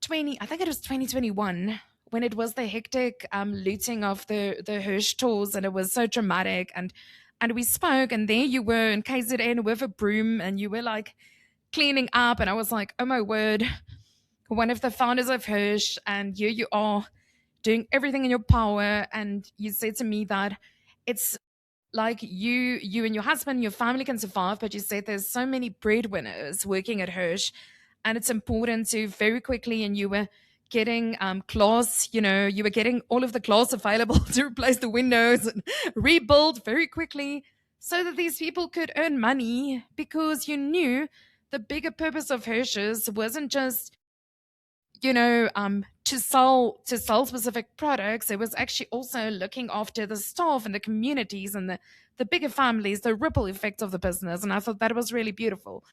I think it was 2021, when it was the hectic looting of the Hirsch tools, and it was so dramatic. And we spoke, and there you were in KZN with a broom, and you were like cleaning up, and I was like, oh my word, one of the founders of Hirsch, and here you are doing everything in your power. And you said to me that it's like you and your husband, your family can survive, but you said there's so many breadwinners working at Hirsch, and it's important to very quickly. And you were getting glass, you were getting all of the glass available to replace the windows and rebuild very quickly, so that these people could earn money, because you knew the bigger purpose of Hirsch's wasn't just to sell specific products. It was actually also looking after the staff and the communities and the bigger families, the ripple effect of the business. And I thought that was really beautiful.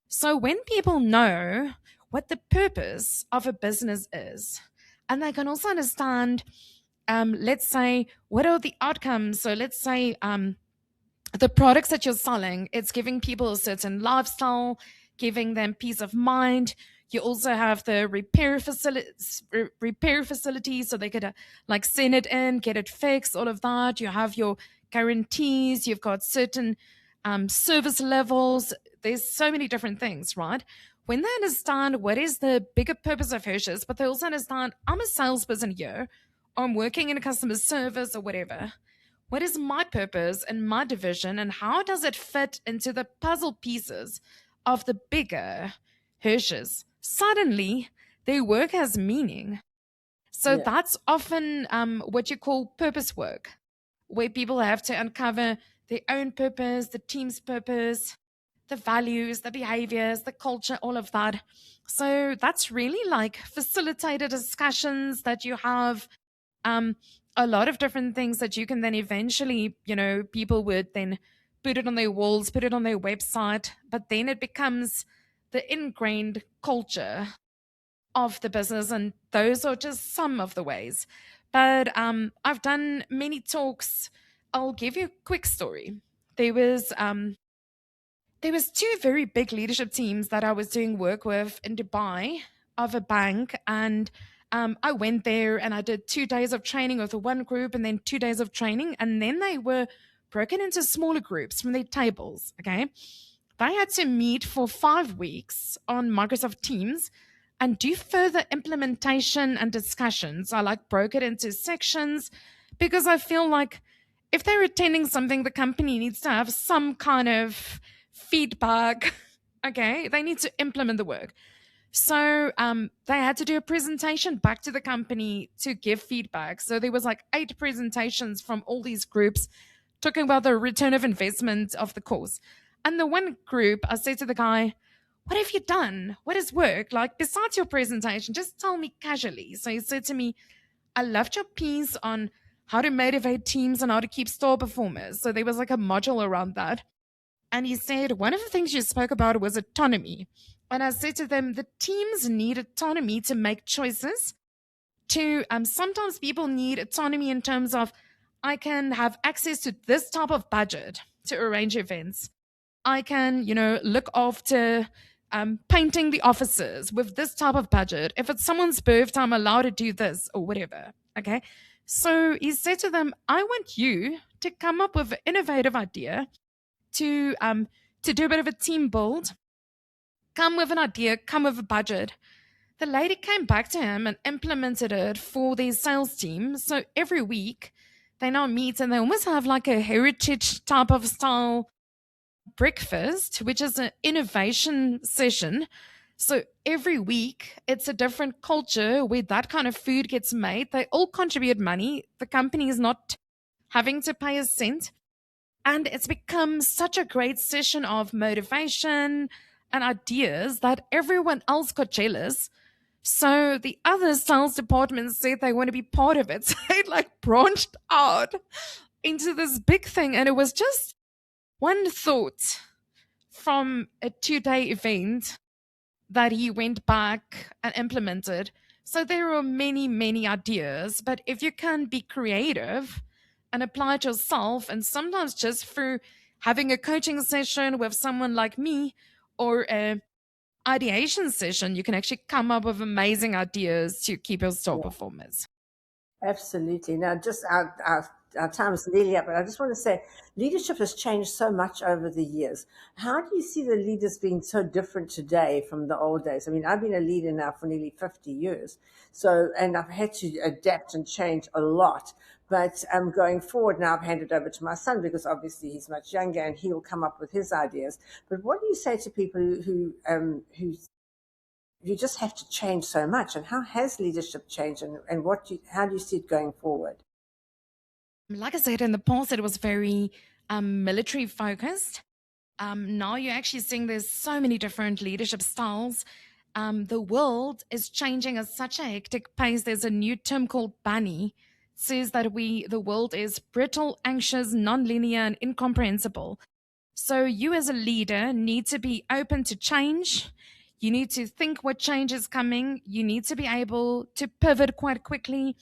So when people know what the purpose of a business is, and they can also understand, let's say, what are the outcomes. So let's say the products that you're selling, it's giving people a certain lifestyle, giving them peace of mind. You also have the repair facilities, so they could like send it in, get it fixed, all of that. You have your guarantees. You've got certain service levels. There's so many different things, right? When they understand what is the bigger purpose of Hershey's, but they also understand, I'm a salesperson here, or I'm working in a customer service or whatever. What is my purpose and my division, and how does it fit into the puzzle pieces of the bigger Hershey's? Suddenly, their work has meaning. So Yeah, that's often what you call purpose work, where people have to uncover their own purpose, the team's purpose, the values, the behaviors, the culture, all of that. So that's really like facilitated discussions that you have, um, a lot of different things that you can then eventually, people would then put it on their walls, put it on their website, but then it becomes the ingrained culture of the business. And those are just some of the ways. But I've done many talks. I'll give you a quick story. There was there was two very big leadership teams that I was doing work with in Dubai, of a bank. And I went there and I did 2 days of training with one group, and then 2 days of training, and then they were broken into smaller groups from their tables. Okay, they had to meet for 5 weeks on Microsoft Teams and do further implementation and discussions. I like broke it into sections, because I feel like if they're attending something, the company needs to have some kind of feedback. Okay, they need to implement the work. So they had to do a presentation back to the company to give feedback. So there was like 8 presentations from all these groups talking about the return of investment of the course. And the one group, I said to the guy, what have you done? What has worked? Like, besides your presentation, just tell me casually. So he said to me, I loved your piece on how to motivate teams and how to keep star performers. So there was like a module around that. And he said, one of the things you spoke about was autonomy. And I said to them, the teams need autonomy to make choices. To sometimes people need autonomy in terms of, I can have access to this type of budget to arrange events. I can, look after painting the offices with this type of budget. If it's someone's birthday, I'm allowed to do this or whatever. Okay. So he said to them, I want you to come up with an innovative idea to do a bit of a team build. Come with an idea, come with a budget. The lady came back to him and implemented it for their sales team. So every week they now meet, and they almost have like a heritage type of style breakfast, which is an innovation session. So every week it's a different culture where that kind of food gets made. They all contribute money. The company is not having to pay a cent. And it's become such a great session of motivation and ideas that everyone else got jealous. So the other sales departments said they want to be part of it. So it like branched out into this big thing. And it was just one thought from a 2 day event that he went back and implemented. So there are many, many ideas, but if you can be creative and apply it yourself, and sometimes just through having a coaching session with someone like me or a ideation session, you can actually come up with amazing ideas to keep your star Yeah. performers. Absolutely. Now, just our time is nearly up, but I just want to say leadership has changed so much over the years. How do you see the leaders being so different today from the old days? I mean, I've been a leader now for nearly 50 years. So, and I've had to adapt and change a lot. But going forward now, I've handed over to my son because obviously he's much younger and he will come up with his ideas. But what do you say to people who you just have to change so much? And how has leadership changed, and how do you see it going forward? Like I said, in the past, it was very military focused. Now you're actually seeing there's so many different leadership styles. The world is changing at such a hectic pace. There's a new term called Bunny. It says that the world is brittle, anxious, non-linear, and incomprehensible. So you as a leader need to be open to change. You need to think what change is coming. You need to be able to pivot quite quickly.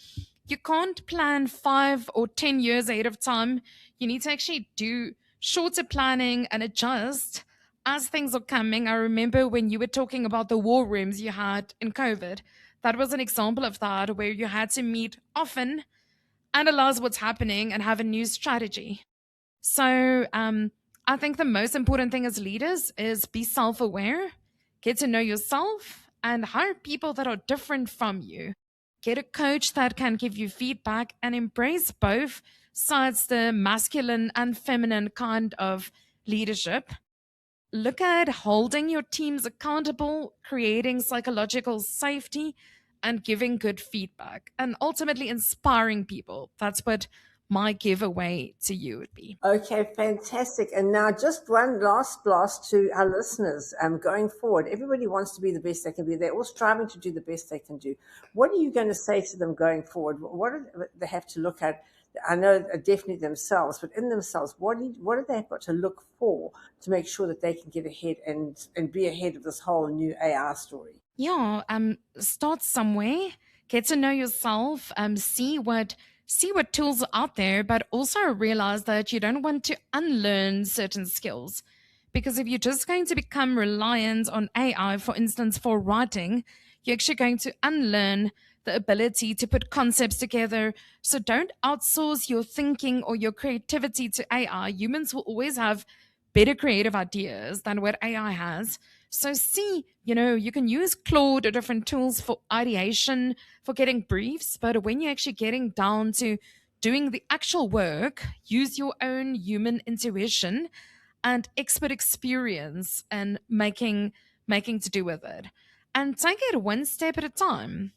You can't plan 5 or 10 years ahead of time. You need to actually do shorter planning and adjust as things are coming. I remember when you were talking about the war rooms you had in COVID. That was an example of that, where you had to meet often, analyze what's happening, and have a new strategy. So I think the most important thing as leaders is be self aware, get to know yourself, and hire people that are different from you. Get a coach that can give you feedback and embrace both sides, the masculine and feminine kind of leadership. Look at holding your teams accountable, creating psychological safety, and giving good feedback, and ultimately inspiring people. That's what my giveaway to you would be. Okay, fantastic. And now, just one last blast to our listeners going forward. Everybody wants to be the best they can be. They're all striving to do the best they can do. What are you going to say to them going forward? What do they have to look at? I know definitely themselves, but in themselves, what do they have got to look for to make sure that they can get ahead and be ahead of this whole new AI story? Yeah, start somewhere, get to know yourself, see what tools are out there, but also realize that you don't want to unlearn certain skills. Because if you're just going to become reliant on AI, for instance, for writing, you're actually going to unlearn the ability to put concepts together. So don't outsource your thinking or your creativity to AI. Humans will always have better creative ideas than what AI has. So see, you can use Claude or different tools for ideation, for getting briefs, but when you're actually getting down to doing the actual work, use your own human intuition and expert experience and making to do with it. And take it one step at a time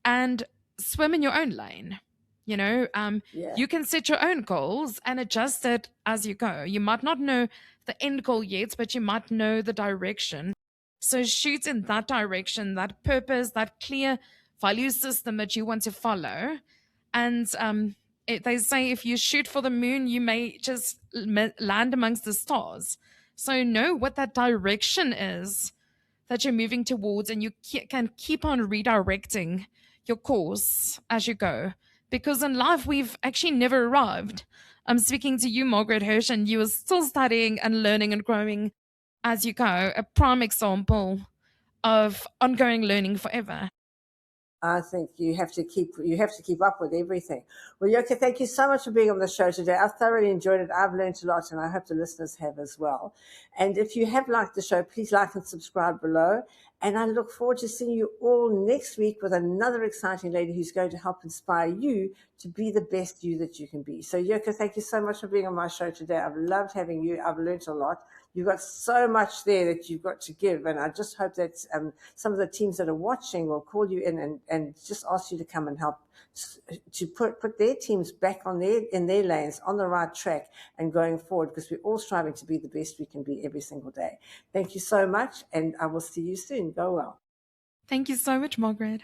and swim in your own lane. You know, um, Yeah. you can set your own goals and adjust it as you go. You might not know the end goal yet, but you might know the direction. So shoot in that direction, that purpose, that clear value system that you want to follow. And they say if you shoot for the moon, you may just land amongst the stars. So know what that direction is that you're moving towards, and you can keep on redirecting your course as you go. Because in life, we've actually never arrived. I'm speaking to you, Margaret Hirsch, and you are still studying and learning and growing as you go. A prime example of ongoing learning forever. I think you have to keep up with everything. Well, Yoke, thank you so much for being on the show today. I've thoroughly enjoyed it. I've learned a lot, and I hope the listeners have as well. And if you have liked the show, please like and subscribe below. And I look forward to seeing you all next week with another exciting lady who's going to help inspire you to be the best you that you can be. So, Yoko, thank you so much for being on my show today. I've loved having you. I've learned a lot. You've got so much there that you've got to give. And I just hope that some of the teams that are watching will call you in and just ask you to come and help to put their teams back in their lanes on the right track and going forward, because we're all striving to be the best we can be every single day. Thank you so much, and I will see you soon. Go well. Thank you so much, Margaret.